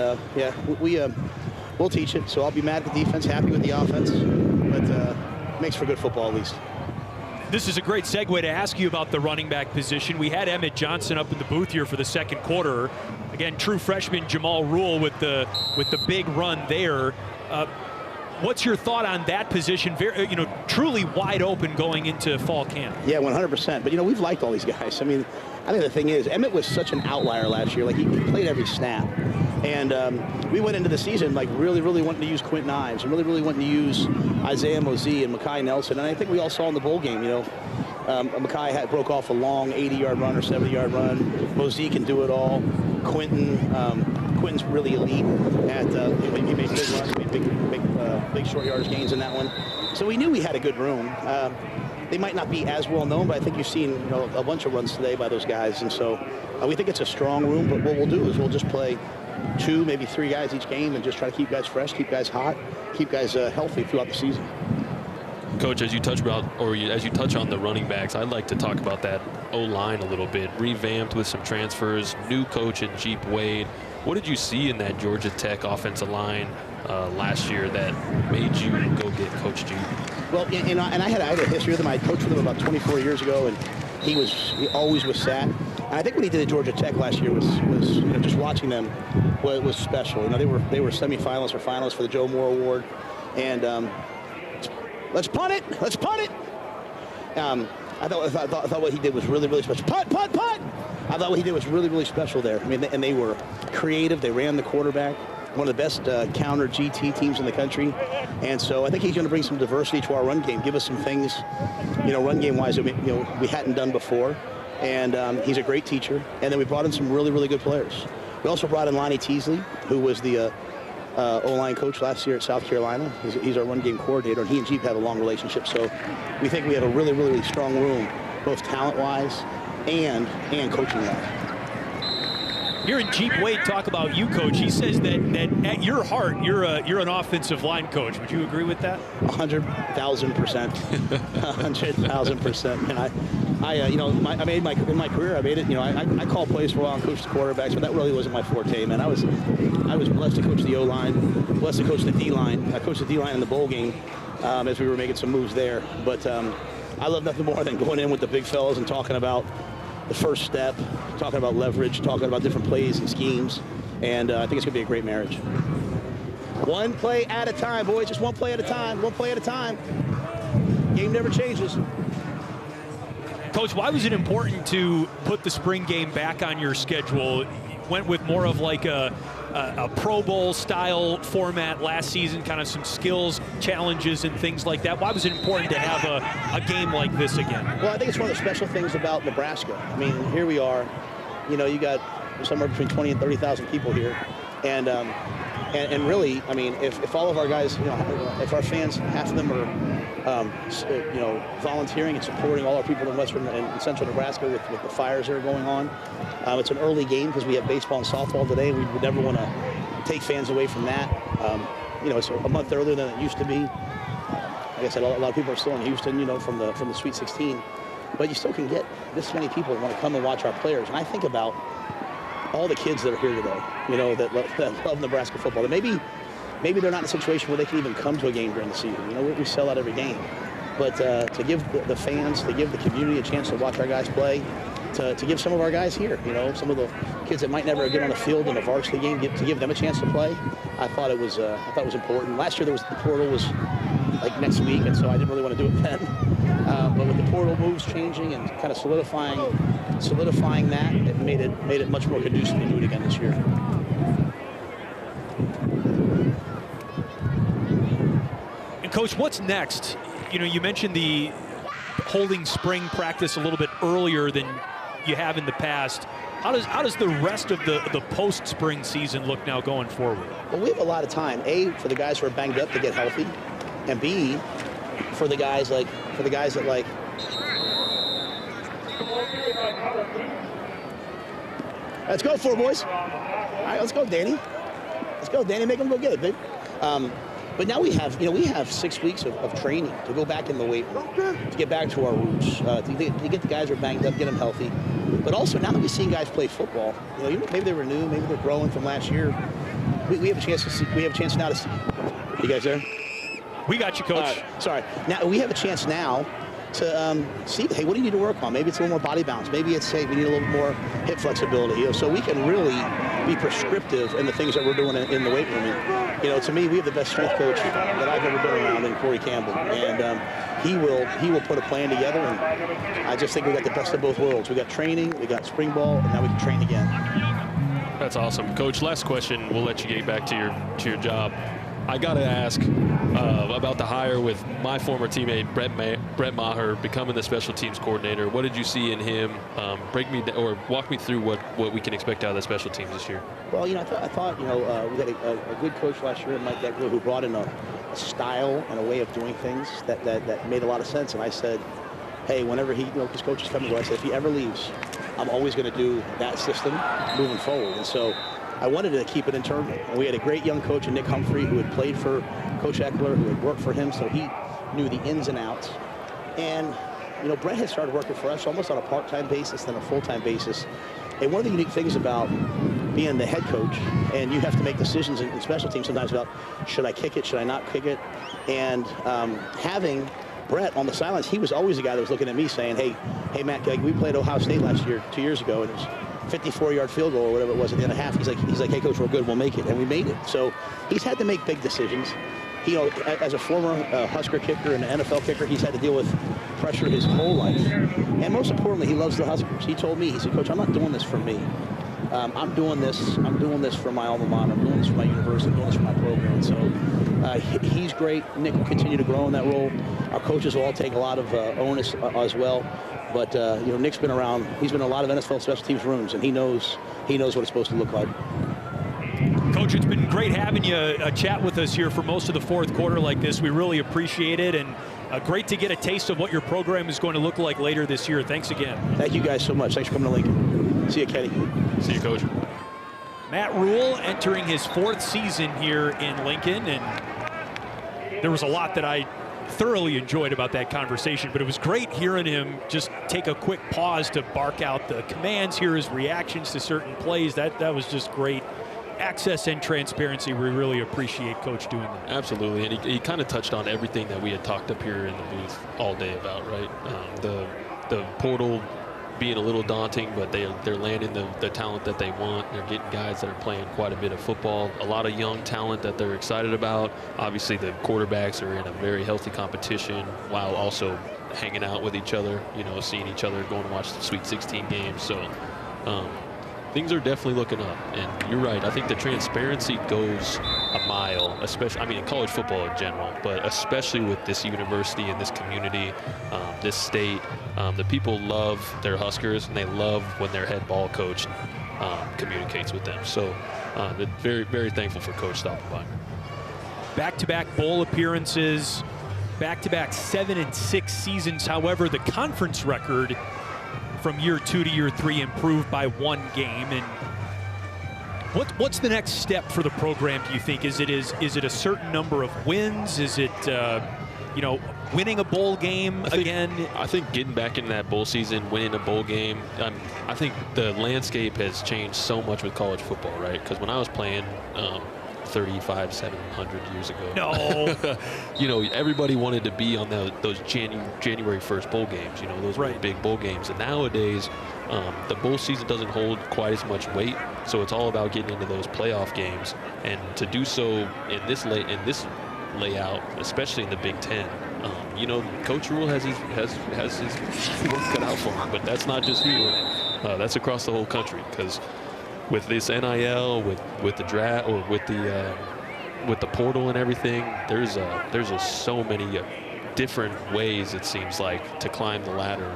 we'll teach it. So I'll be mad at the defense, happy with the offense, but makes for good football at least. This is a great segue to ask you about the running back position. We had Emmett Johnson up in the booth here for the second quarter. Again, true freshman Jamal Rhule with the big run there. What's your thought on that position? Very, truly wide open going into fall camp. Yeah, 100%. But we've liked all these guys. I mean, I think the thing is, Emmett was such an outlier last year. He played every snap. And we went into the season really, really wanting to use Quentin Ives and really, really wanting to use Isaiah Mosey and Mekhi Nelson. And I think we all saw in the bowl game, Mekhi broke off a long 80-yard run or 70-yard run. Mosey can do it all. Quentin's really elite at he made big runs, he made big short yardage gains in that one. So we knew we had a good room. They might not be as well known, but I think you've seen a bunch of runs today by those guys. And so we think it's a strong room, but what we'll do is we'll just play 2, maybe 3 guys each game and just try to keep guys fresh, keep guys hot, keep guys healthy throughout the season. Coach, as you touch on the running backs, I'd like to talk about that O-line a little bit. Revamped with some transfers, new coach in Jeep Wade. What did you see in that Georgia Tech offensive line last year that made you go get Coach Jeep? Well, and I had a history with him. I coached with him about 24 years ago, and he always was sat. And I think what he did at Georgia Tech last year was just watching them was special. They were semifinalists or finalists for the Joe Moore Award, and let's punt it. I thought what he did was really, really special. Punt. I thought what he did was really, really special there. I mean, and they were creative. They ran the quarterback. One of the best counter GT teams in the country. And so I think he's going to bring some diversity to our run game, give us some things, run game wise that we hadn't done before. And he's a great teacher. And then we brought in some really, really good players. We also brought in Lonnie Teasley, who was the O-line coach last year at South Carolina. He's our run game coordinator, and he and Jeep have a long relationship. So we think we have a really, really, really strong room, both talent-wise and coaching-wise. Hearing Jeep Wade talk about you, Coach, he says that at your heart, you're an offensive line coach. Would you agree with that? 100,000%. 100,000%. And I made in my career, I made it. I called plays for a while and coached the quarterbacks, but that really wasn't my forte, man. I was blessed to coach the O-line, blessed to coach the D-line. I coached the D-line in the bowl game as we were making some moves there. But I love nothing more than going in with the big fellas and talking about the first step, talking about leverage, talking about different plays and schemes, and I think it's going to be a great marriage. One play at a time, boys, just one play at a time, Game never changes. Coach, why was it important to put the spring game back on your schedule? You went with more of like a Pro Bowl style format last season, kind of some skills challenges and things like that. Why was it important to have a game like this again? Well, I think it's one of the special things about Nebraska. I mean, here we are, You know, you got somewhere between 20 and 30,000 people here. And really, I mean, if all of our guys, you know, if our fans, half of them are, you know, volunteering and supporting all our people in western and central Nebraska with the fires that are going on. It's an early game because we have baseball and softball today. We would never want to take fans away from that. You know, it's a month earlier than it used to be. Like I said, a lot of people are still in Houston, you know, from the Sweet 16. But you still can get this many people that want to come and watch our players. And I think about all the kids that are here today, you know, that love Nebraska football. That maybe they're not in a situation where they can even come to a game during the season. You know, we sell out every game. But to give the fans, to give the community a chance to watch our guys play, to give some of our guys here, you know, some of the kids that might never get on the field in a varsity game, to give them a chance to play, I thought it was important. Last year the portal was like next week, and so I didn't really want to do it then. But with the portal moves changing and kind of solidifying that, it made it much more conducive to do it again this year. And Coach, what's next? You know, you mentioned the holding spring practice a little bit earlier than you have in the past. How does the rest of the post-spring season look now going forward? Well, we have a lot of time. A, for the guys who are banged up to get healthy, and B, for the guys that like. Let's go, four boys. All right, let's go, Danny. Let's go, Danny. Make them go get it, babe. But now we have 6 weeks of training to go back in the weight room, to get back to our roots, to get the guys who are banged up, get them healthy. But also, now that we've seen guys play football, you know, maybe they were new, maybe they're growing from last year. We have a chance to see. We have a chance now to see. You guys there? We got you, Coach. Sorry. Now we have a chance now to see, hey, what do you need to work on? Maybe it's a little more body balance. Maybe it's, hey, we need a little more hip flexibility. You know, so we can really be prescriptive in the things that we're doing in the weight room. And, you know, to me, we have the best strength coach that I've ever been around in Corey Campbell, and he will put a plan together. And I just think we got the best of both worlds. We got training, we got spring ball, and now we can train again. That's awesome. Coach, last question. We'll let you get back to your job. I got to ask about the hire with my former teammate, Brett Maher, becoming the special teams coordinator. What did you see in him? Walk me through what we can expect out of the special teams this year. Well, you know, I thought we had a good coach last year, Mike Deckler, who brought in a style and a way of doing things that made a lot of sense. And I said, hey, whenever his coach is coming, I said, if he ever leaves, I'm always going to do that system moving forward. And so I wanted to keep it internal. And we had a great young coach in Nick Humphrey who had played for Coach Eckler, who had worked for him, so he knew the ins and outs. And, you know, Brett had started working for us almost on a part-time basis than a full-time basis. And one of the unique things about being the head coach, and you have to make decisions in special teams sometimes about, should I kick it, should I not kick it? And having Brett on the sidelines, he was always the guy that was looking at me saying, hey Matt, like, we played Ohio State last year, 2 years ago, and it was 54-yard field goal or whatever it was at the end of half. He's like, hey, Coach, we're good, we'll make it. And we made it. So he's had to make big decisions. You know, as a former Husker kicker and an NFL kicker, he's had to deal with pressure his whole life. And most importantly, he loves the Huskers. He told me, he said, Coach, I'm not doing this for me. I'm doing this for my alma mater. I'm doing this for my university. I'm doing this for my program. And so he's great. Nick will continue to grow in that role. Our coaches will all take a lot of onus as well. But you know, Nick's been around. He's been in a lot of NFL special teams rooms, and he knows what it's supposed to look like. Coach, it's been great having you chat with us here for most of the fourth quarter like this. We really appreciate it, and great to get a taste of what your program is going to look like later this year. Thanks again. Thank you guys so much. Thanks for coming to Lincoln. See you, Kenny. See you, Coach. Matt Rhule entering his fourth season here in Lincoln, and there was a lot that I thoroughly enjoyed about that conversation, but it was great hearing him just take a quick pause to bark out the commands, hear his reactions to certain plays. That was just great. Access and transparency, we really appreciate Coach doing that. Absolutely, and he kind of touched on everything that we had talked up here in the booth all day about, right? The portal being a little daunting, but they're landing the talent that they want. They're getting guys that are playing quite a bit of football, a lot of young talent that they're excited about. Obviously, the quarterbacks are in a very healthy competition while also hanging out with each other, you know, seeing each other, going to watch the Sweet 16 games. So things are definitely looking up, and you're right. I think the transparency goes a mile, especially, I mean, in college football in general, but especially with this university and this community, this state. The people love their Huskers, and they love when their head ball coach communicates with them. So they're very, very thankful for Coach stopping by. Back-to-back bowl appearances, back-to-back 7-6 seasons. However, the conference record from year 2 to year 3 improved by 1 game. And what's the next step for the program, do you think? Is it a certain number of wins? Is it winning a bowl game again? I think getting back into that bowl season, winning a bowl game, I think the landscape has changed so much with college football, right? Because when I was playing 700 years ago. No. Everybody wanted to be on those January 1st bowl games. Those were big bowl games. And nowadays, the bowl season doesn't hold quite as much weight. So it's all about getting into those playoff games. And to do so in this layout, especially in the Big Ten, Coach Rhule has his work cut out for him. But that's not just here. That's across the whole country, because with this NIL, with the draft, or with the portal and everything, there's so many different ways, it seems like, to climb the ladder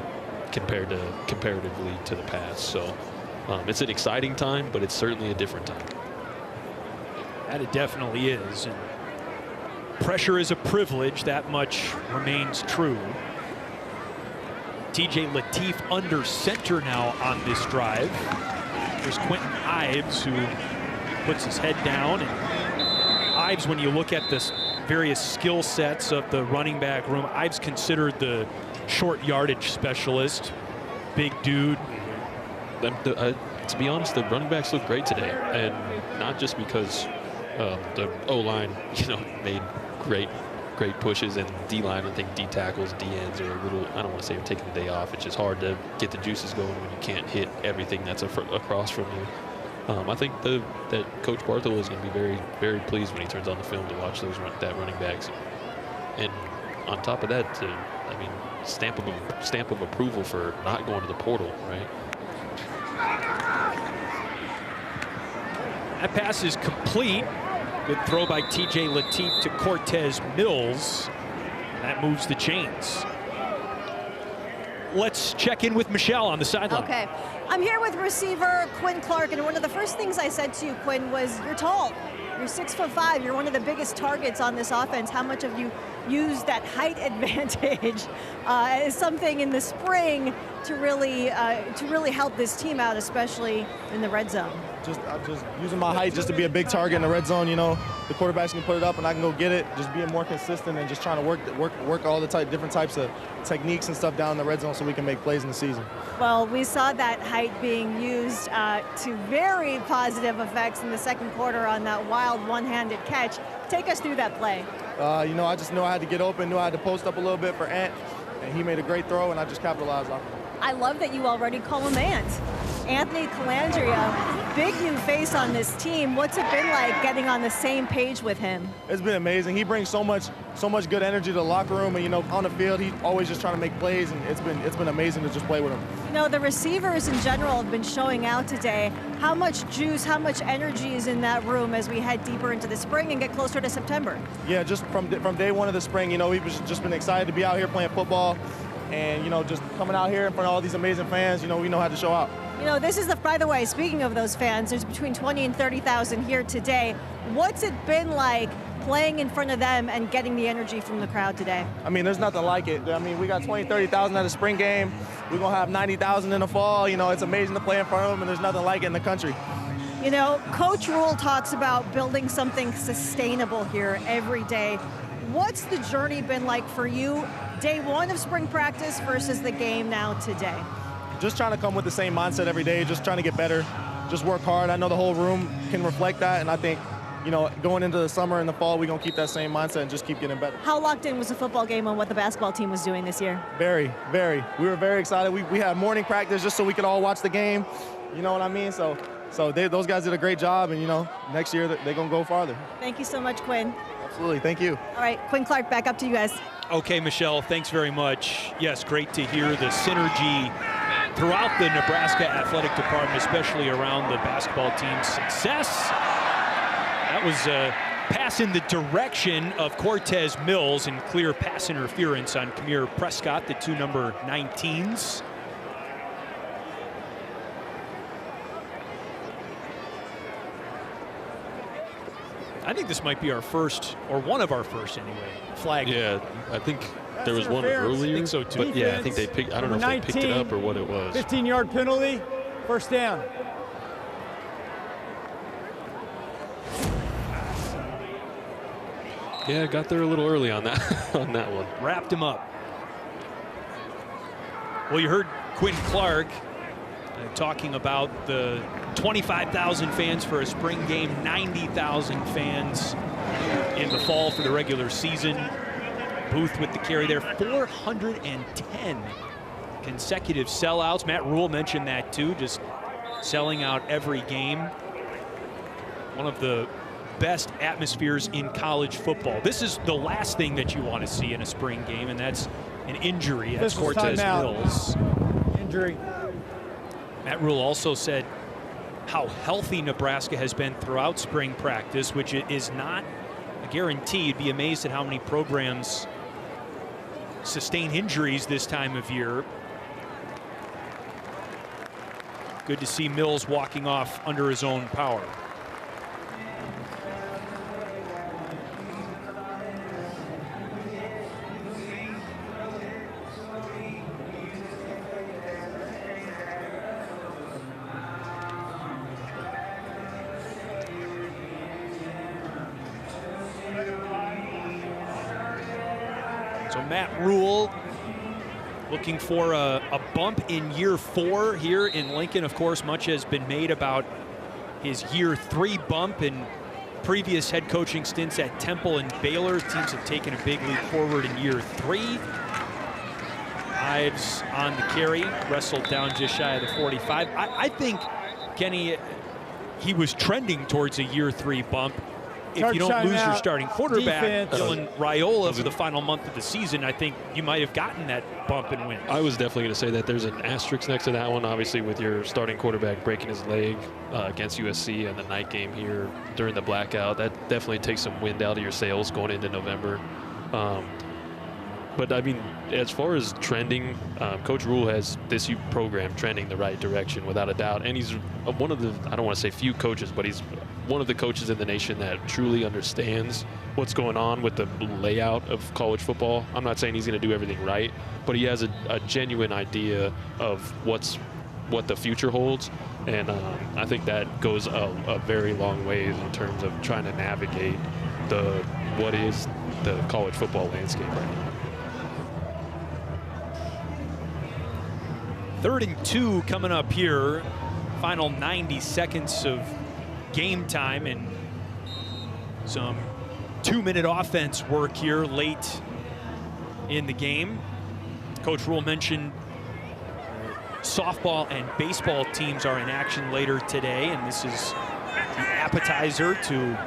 comparatively to the past. So it's an exciting time, but it's certainly a different time. That it definitely is. And pressure is a privilege. That much remains true. TJ Lateef under center now on this drive. There's Quentin Ives, who puts his head down. And Ives, when you look at the various skill sets of the running back room, Ives considered the short yardage specialist. Big dude. To be honest, the running backs look great today, and not just because the O-line, made great pushes, and D-line, I think D tackles, D ends are a little, I don't want to say taking the day off. It's just hard to get the juices going when you can't hit everything that's across from you. I think that Coach Barthel is going to be very, very pleased when he turns on the film to watch that running backs. And on top of that, stamp of approval for not going to the portal, right? That pass is complete. Good throw by TJ Lateef to Cortez Mills. That moves the chains. Let's check in with Michelle on the sideline. Okay. I'm here with receiver Quinn Clark, and one of the first things I said to you, Quinn, was you're tall. You're 6'5". You're one of the biggest targets on this offense. How much have you used that height advantage as something in the spring to really help this team out, especially in the red zone? Just using my height just to be a big target in the red zone. The quarterbacks can put it up and I can go get it. Just being more consistent and just trying to work all the different types of techniques and stuff down in the red zone so we can make plays in the season. Well, we saw that height being used to very positive effects in the second quarter on that wild one-handed catch. Take us through that play. I just knew I had to get open, knew I had to post up a little bit for Ant, and he made a great throw, and I just capitalized off of it. I love that you already call him Ant. Anthony Colandrea, big new face on this team. What's it been like getting on the same page with him? It's been amazing. He brings so much good energy to the locker room, and on the field, he's always just trying to make plays, and it's been amazing to just play with him. The receivers in general have been showing out today. How much juice, how much energy is in that room as we head deeper into the spring and get closer to September? Yeah, just from day one of the spring, we've just been excited to be out here playing football, and just coming out here in front of all these amazing fans. We know how to show out. This is by the way, speaking of those fans, there's between 20 and 30,000 here today. What's it been like playing in front of them and getting the energy from the crowd today? There's nothing like it. We got 20, 30,000 at a spring game. We're going to have 90,000 in the fall. It's amazing to play in front of them, and there's nothing like it in the country. Coach Rhule talks about building something sustainable here every day. What's the journey been like for you, day one of spring practice versus the game now today? Just trying to come with the same mindset every day, just trying to get better, just work hard. I know the whole room can reflect that, and I think, going into the summer and the fall, we're going to keep that same mindset and just keep getting better. How locked in was the football game on what the basketball team was doing this year? Very, very. We were very excited. We had morning practice just so we could all watch the game. You know what I mean? So those guys did a great job, and, next year they're going to go farther. Thank you so much, Quinn. Absolutely. Thank you. All right, Quinn Clark, back up to you guys. Okay, Michelle, thanks very much. Yes, great to hear the synergy throughout the Nebraska athletic department, especially around the basketball team's success. That was a pass in the direction of Cortez Mills and clear pass interference on Kamir Prescott, the two number 19s. I think this might be our first, or one of our first anyway, flag. Yeah, I think there was one earlier. I think so too. But yeah, I think they picked, I don't know if they picked it up or what it was. 15-yard penalty, first down. Yeah, got there a little early on that on that one. Wrapped him up. Well, you heard Quinn Clark talking about the 25,000 fans for a spring game, 90,000 fans in the fall for the regular season. Booth with the carry there, 410 consecutive sellouts. Matt Rhule mentioned that too, just selling out every game. One of the best atmospheres in college football. This is the last thing that you want to see in a spring game, and that's an injury. That's Cortez Mills. Injury. Matt Rhule also said how healthy Nebraska has been throughout spring practice, which is not a guarantee. You'd be amazed at how many programs sustain injuries this time of year. Good to see Mills walking off under his own power. So Matt Rhule looking for a bump in year 4 here in Lincoln. Of course, much has been made about his year 3 bump in previous head coaching stints at Temple and Baylor. Teams have taken a big leap forward in year 3. Ives on the carry, wrestled down just shy of the 45. I think, Kenny, he was trending towards a year 3 bump. If you don't lose your starting quarterback, Dylan Raiola, for the final month of the season, I think you might have gotten that bump and win. I was definitely going to say that there's an asterisk next to that one, obviously, with your starting quarterback breaking his leg against USC and the night game here during the blackout. That definitely takes some wind out of your sails going into November. But I mean, as far as trending, Coach Rhule has this program trending the right direction without a doubt. And he's one of the, I don't want to say few coaches, but he's one of the coaches in the nation that truly understands what's going on with the layout of college football. I'm not saying he's going to do everything right, but he has a genuine idea of what the future holds. And I think that goes a very long way in terms of trying to navigate what is the college football landscape right now. 3rd and 2 coming up here. Final 90 seconds of game time and some 2-minute offense work here late in the game. Coach Rhule mentioned softball and baseball teams are in action later today, and this is the appetizer to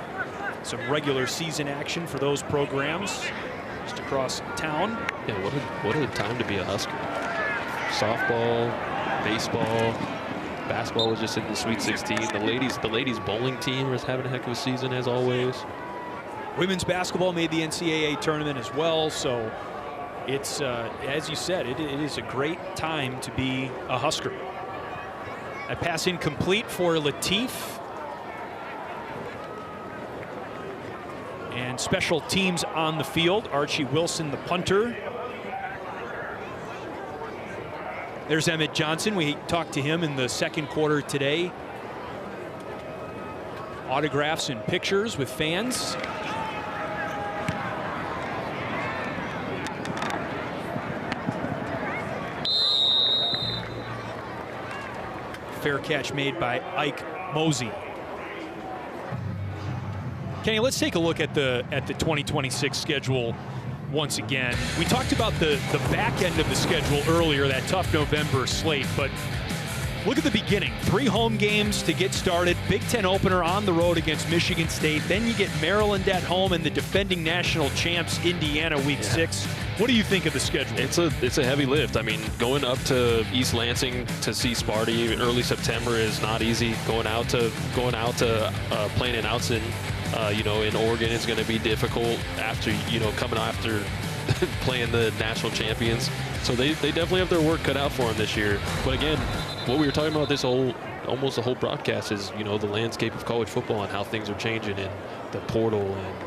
some regular season action for those programs just across town. Yeah, what a time to be a Husker. Softball, baseball, basketball was just in the Sweet 16. The ladies bowling team is having a heck of a season as always. Women's basketball made the NCAA tournament as well, so it's as you said, it is a great time to be a Husker. A pass incomplete for Latif. And special teams on the field. Archie Wilson, the punter. There's Emmett Johnson. We talked to him in the second quarter today. Autographs and pictures with fans. Fair catch made by Ike Mosey. Kenny, let's take a look at the 2026 schedule once again. We talked about the back end of the schedule earlier, that tough November slate, but Look at the beginning. 3 home games to get started. Big Ten opener on the road against Michigan State. Then you get Maryland at home and the defending national champs, Indiana, week 6. What do you think of the schedule? It's a heavy lift. I mean, going up to East Lansing to see Sparty in early September is not easy. Going out to playing in Outson, in Oregon is going to be difficult after, coming after playing the national champions. So they definitely have their work cut out for them this year. But again, what we were talking about almost the whole broadcast is, the landscape of college football and how things are changing and the portal and,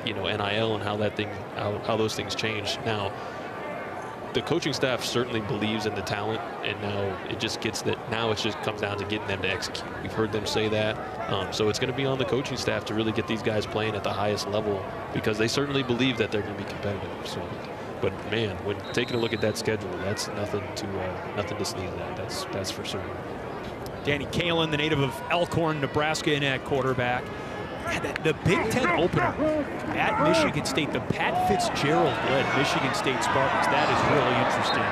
NIL and how those things change. Now, the coaching staff certainly believes in the talent, and now it just comes down to getting them to execute. We've heard them say that. So it's going to be on the coaching staff to really get these guys playing at the highest level, because they certainly believe that they're going to be competitive. So, but man, when taking a look at that schedule, that's nothing to sneeze at. That's for certain. Danny Kaelin, the native of Elkhorn, Nebraska, in at quarterback. The Big Ten opener at Michigan State, the Pat Fitzgerald-led Michigan State Spartans. That is really interesting.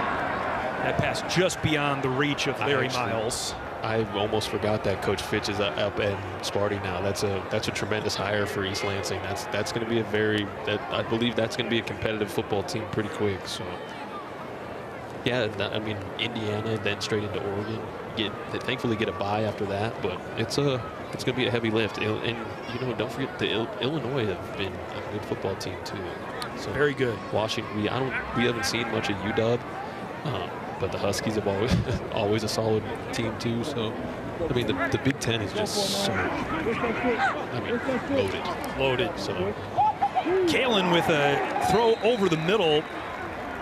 That pass just beyond the reach of Larry Miles. I almost forgot that Coach Fitch is up at Sparty now. That's a tremendous hire for East Lansing. That's going to be I believe that's going to be a competitive football team pretty quick. So yeah, I mean, Indiana, then straight into Oregon. Thankfully get a bye after that, but it's going to be a heavy lift. And don't forget Illinois have been a good football team too. So very good. Washington, we haven't seen much of UW, but the Huskies have always a solid team too. So I mean, the Big Ten is just so loaded. So Kaelin with a throw over the middle.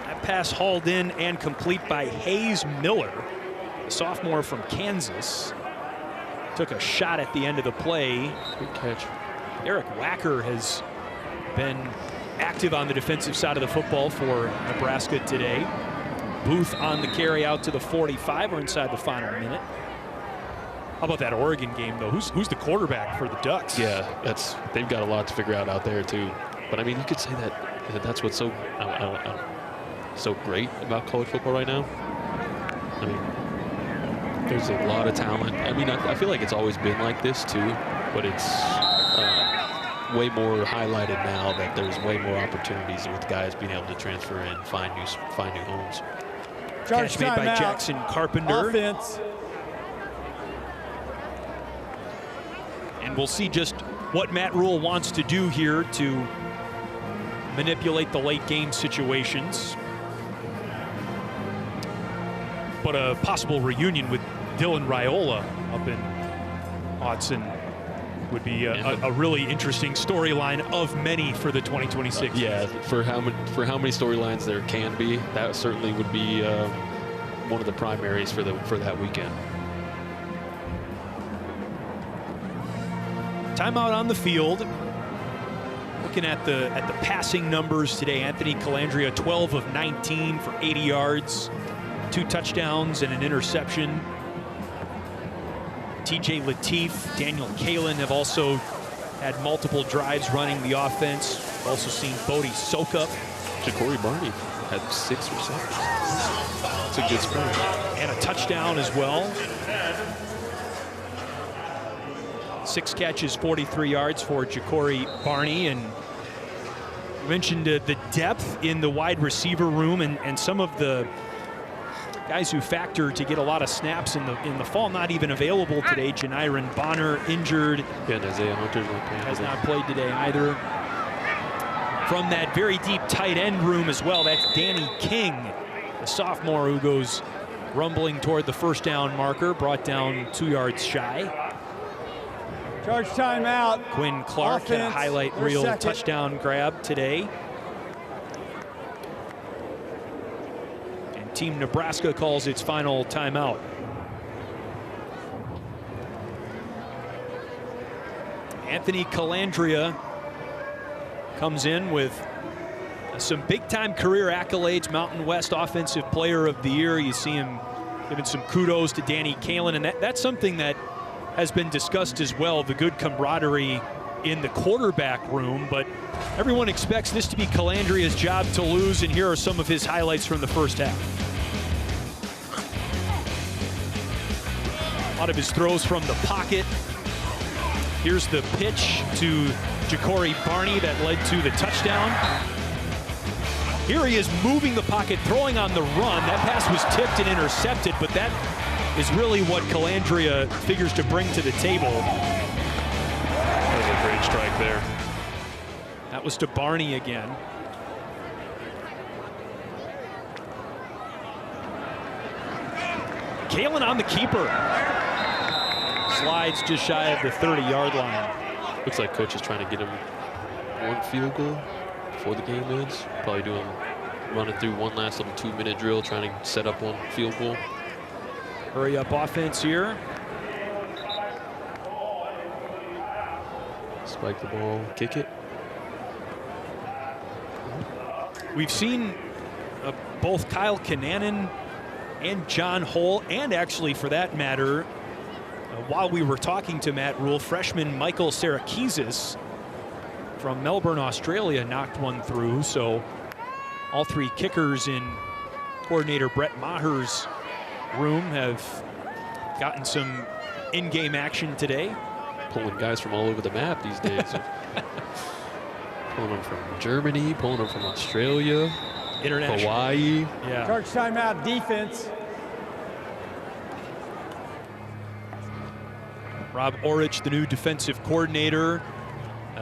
That pass hauled in and complete by Hayes Miller, a sophomore from Kansas. Took a shot at the end of the play. Good catch. Eric Wacker has been active on the defensive side of the football for Nebraska today. Booth on the carry out to the 45. We're inside the final minute. How about that Oregon game, though? Who's the quarterback for the Ducks? Yeah, they've got a lot to figure out there too. But I mean, you could say that's what's so great about college football right now. I mean, there's a lot of talent. I mean, I feel like it's always been like this too, but it's way more highlighted now that there's way more opportunities with guys being able to transfer and find new homes. Catch made by Jackson Carpenter. Offense. And we'll see just what Matt Rhule wants to do here to manipulate the late game situations. But a possible reunion with Dylan Raiola up in Autzen would be a really interesting storyline of many for the 2026. Yeah, for how many storylines there can be, that certainly would be one of the primaries for that weekend. Timeout on the field. Looking at the passing numbers today, Anthony Colandrea 12 of 19 for 80 yards, 2 touchdowns and an interception. TJ Lateef, Daniel Kaelin have also had multiple drives running the offense. We've also seen Bodie Sokup. Ja'Cory Barney had 6 receptions. It's a good spring. And a touchdown as well. 6 catches, 43 yards for Ja'Cory Barney. And you mentioned the depth in the wide receiver room and some of the guys who factor to get a lot of snaps in the fall not even available today. Janiron Bonner injured. Yeah, and Isaiah Hunter's not playing. Has not played today either. From that very deep tight end room as well, that's Danny King, the sophomore who goes rumbling toward the first down marker, brought down 2 yards shy. Charge timeout. Quinn Clark had a highlight reel touchdown grab today. And Team Nebraska calls its final timeout. Anthony Colandrea comes in with some big-time career accolades. Mountain West Offensive Player of the Year. You see him giving some kudos to Danny Kaelin, and that's something that has been discussed as well, the good camaraderie in the quarterback room, but everyone expects this to be Colandrea's job to lose, and here are some of his highlights from the first half. lot of his throws from the pocket. Here's the pitch to Ja'Cory Barney that led to the touchdown. Here he is moving the pocket, throwing on the run. That pass was tipped and intercepted, but that is really what Colandrea figures to bring to the table. That was a great strike there. That was to Barney again. Kalen on the keeper. Slides just shy of the 30-yard line. Looks like coach is trying to get him one field goal before the game ends. Probably running through one last little 2-minute drill, trying to set up one field goal. Hurry up offense here. Spike the ball, kick it. We've seen both Kyle Kananen and John Hull, and actually for that matter, while we were talking to Matt Rhule, freshman Michael Sarakizis from Melbourne, Australia, knocked one through. So all three kickers in coordinator Brett Maher's room have gotten some in-game action today. Pulling guys from all over the map these days. Pulling them from Germany, pulling them from Australia, International. Hawaii. Yeah. Charge timeout, defense. Rob Orich, the new defensive coordinator.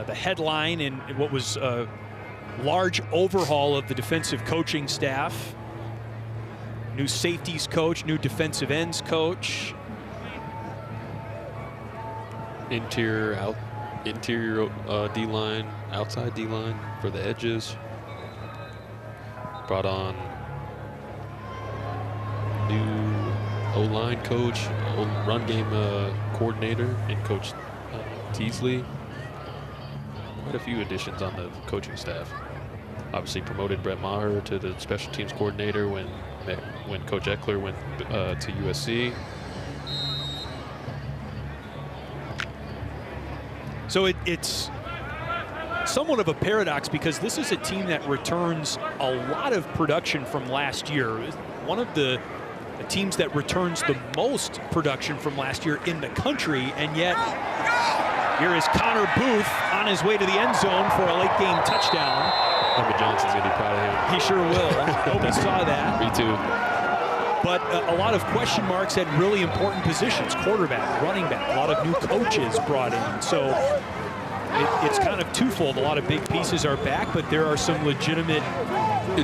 The headline in what was a large overhaul of the defensive coaching staff. New safeties coach, new defensive ends coach. Interior D-line, outside D-line for the edges. Brought on new O-line coach, run game coordinator, and Coach Teasley. Quite a few additions on the coaching staff. Obviously promoted Brett Maher to the special teams coordinator when Coach Eckler went to USC. So it's somewhat of a paradox because this is a team that returns a lot of production from last year. One of the teams that returns the most production from last year in the country, and yet here is Connor Booth on his way to the end zone for a late game touchdown. Emmett Johnson's gonna be proud of him. He sure will. Hope he saw that. Me too. But a lot of question marks at really important positions: quarterback, running back. A lot of new coaches brought in. So it's kind of twofold. A lot of big pieces are back, but there are some legitimate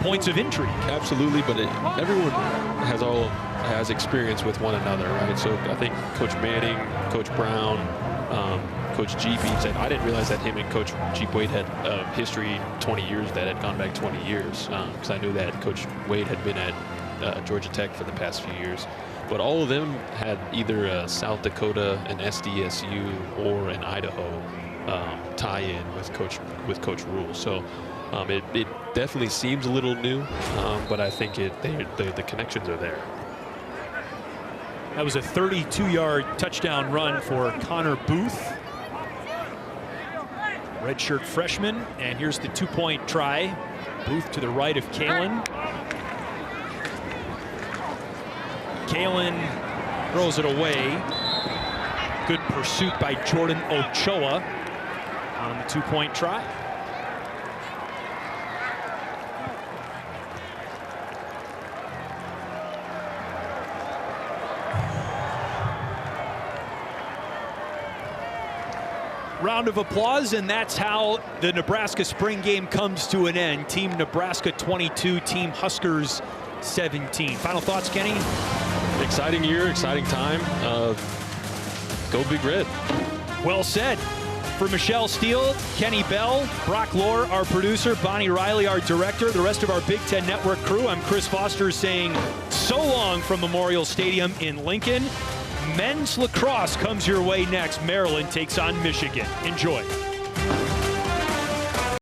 points of intrigue. Absolutely, but everyone has experience with one another, right? So I think Coach Manning, Coach Brown, Coach G. said, I didn't realize that him and Coach Jeep Wade had history 20 years that had gone back 20 years, because I knew that Coach Wade had been at Georgia Tech for the past few years. But all of them had either a South Dakota, an SDSU, or an Idaho tie-in with Coach Rhule. So it definitely seems a little new, but I think the connections are there. That was a 32-yard touchdown run for Connor Booth, redshirt freshman. And here's the two-point try. Booth to the right of Kalen. Kalen throws it away. Good pursuit by Jordan Ochoa on the two-point try. Round of applause, and that's how the Nebraska spring game comes to an end. Team Nebraska 22, Team Huskers 17. Final thoughts, Kenny? Exciting year, exciting time. Go Big Red. Well said. For Michelle Steele, Kenny Bell, Brock Lohr, our producer, Bonnie Riley, our director, the rest of our Big Ten Network crew, I'm Chris Foster saying so long from Memorial Stadium in Lincoln. Men's lacrosse comes your way next. Maryland takes on Michigan. Enjoy.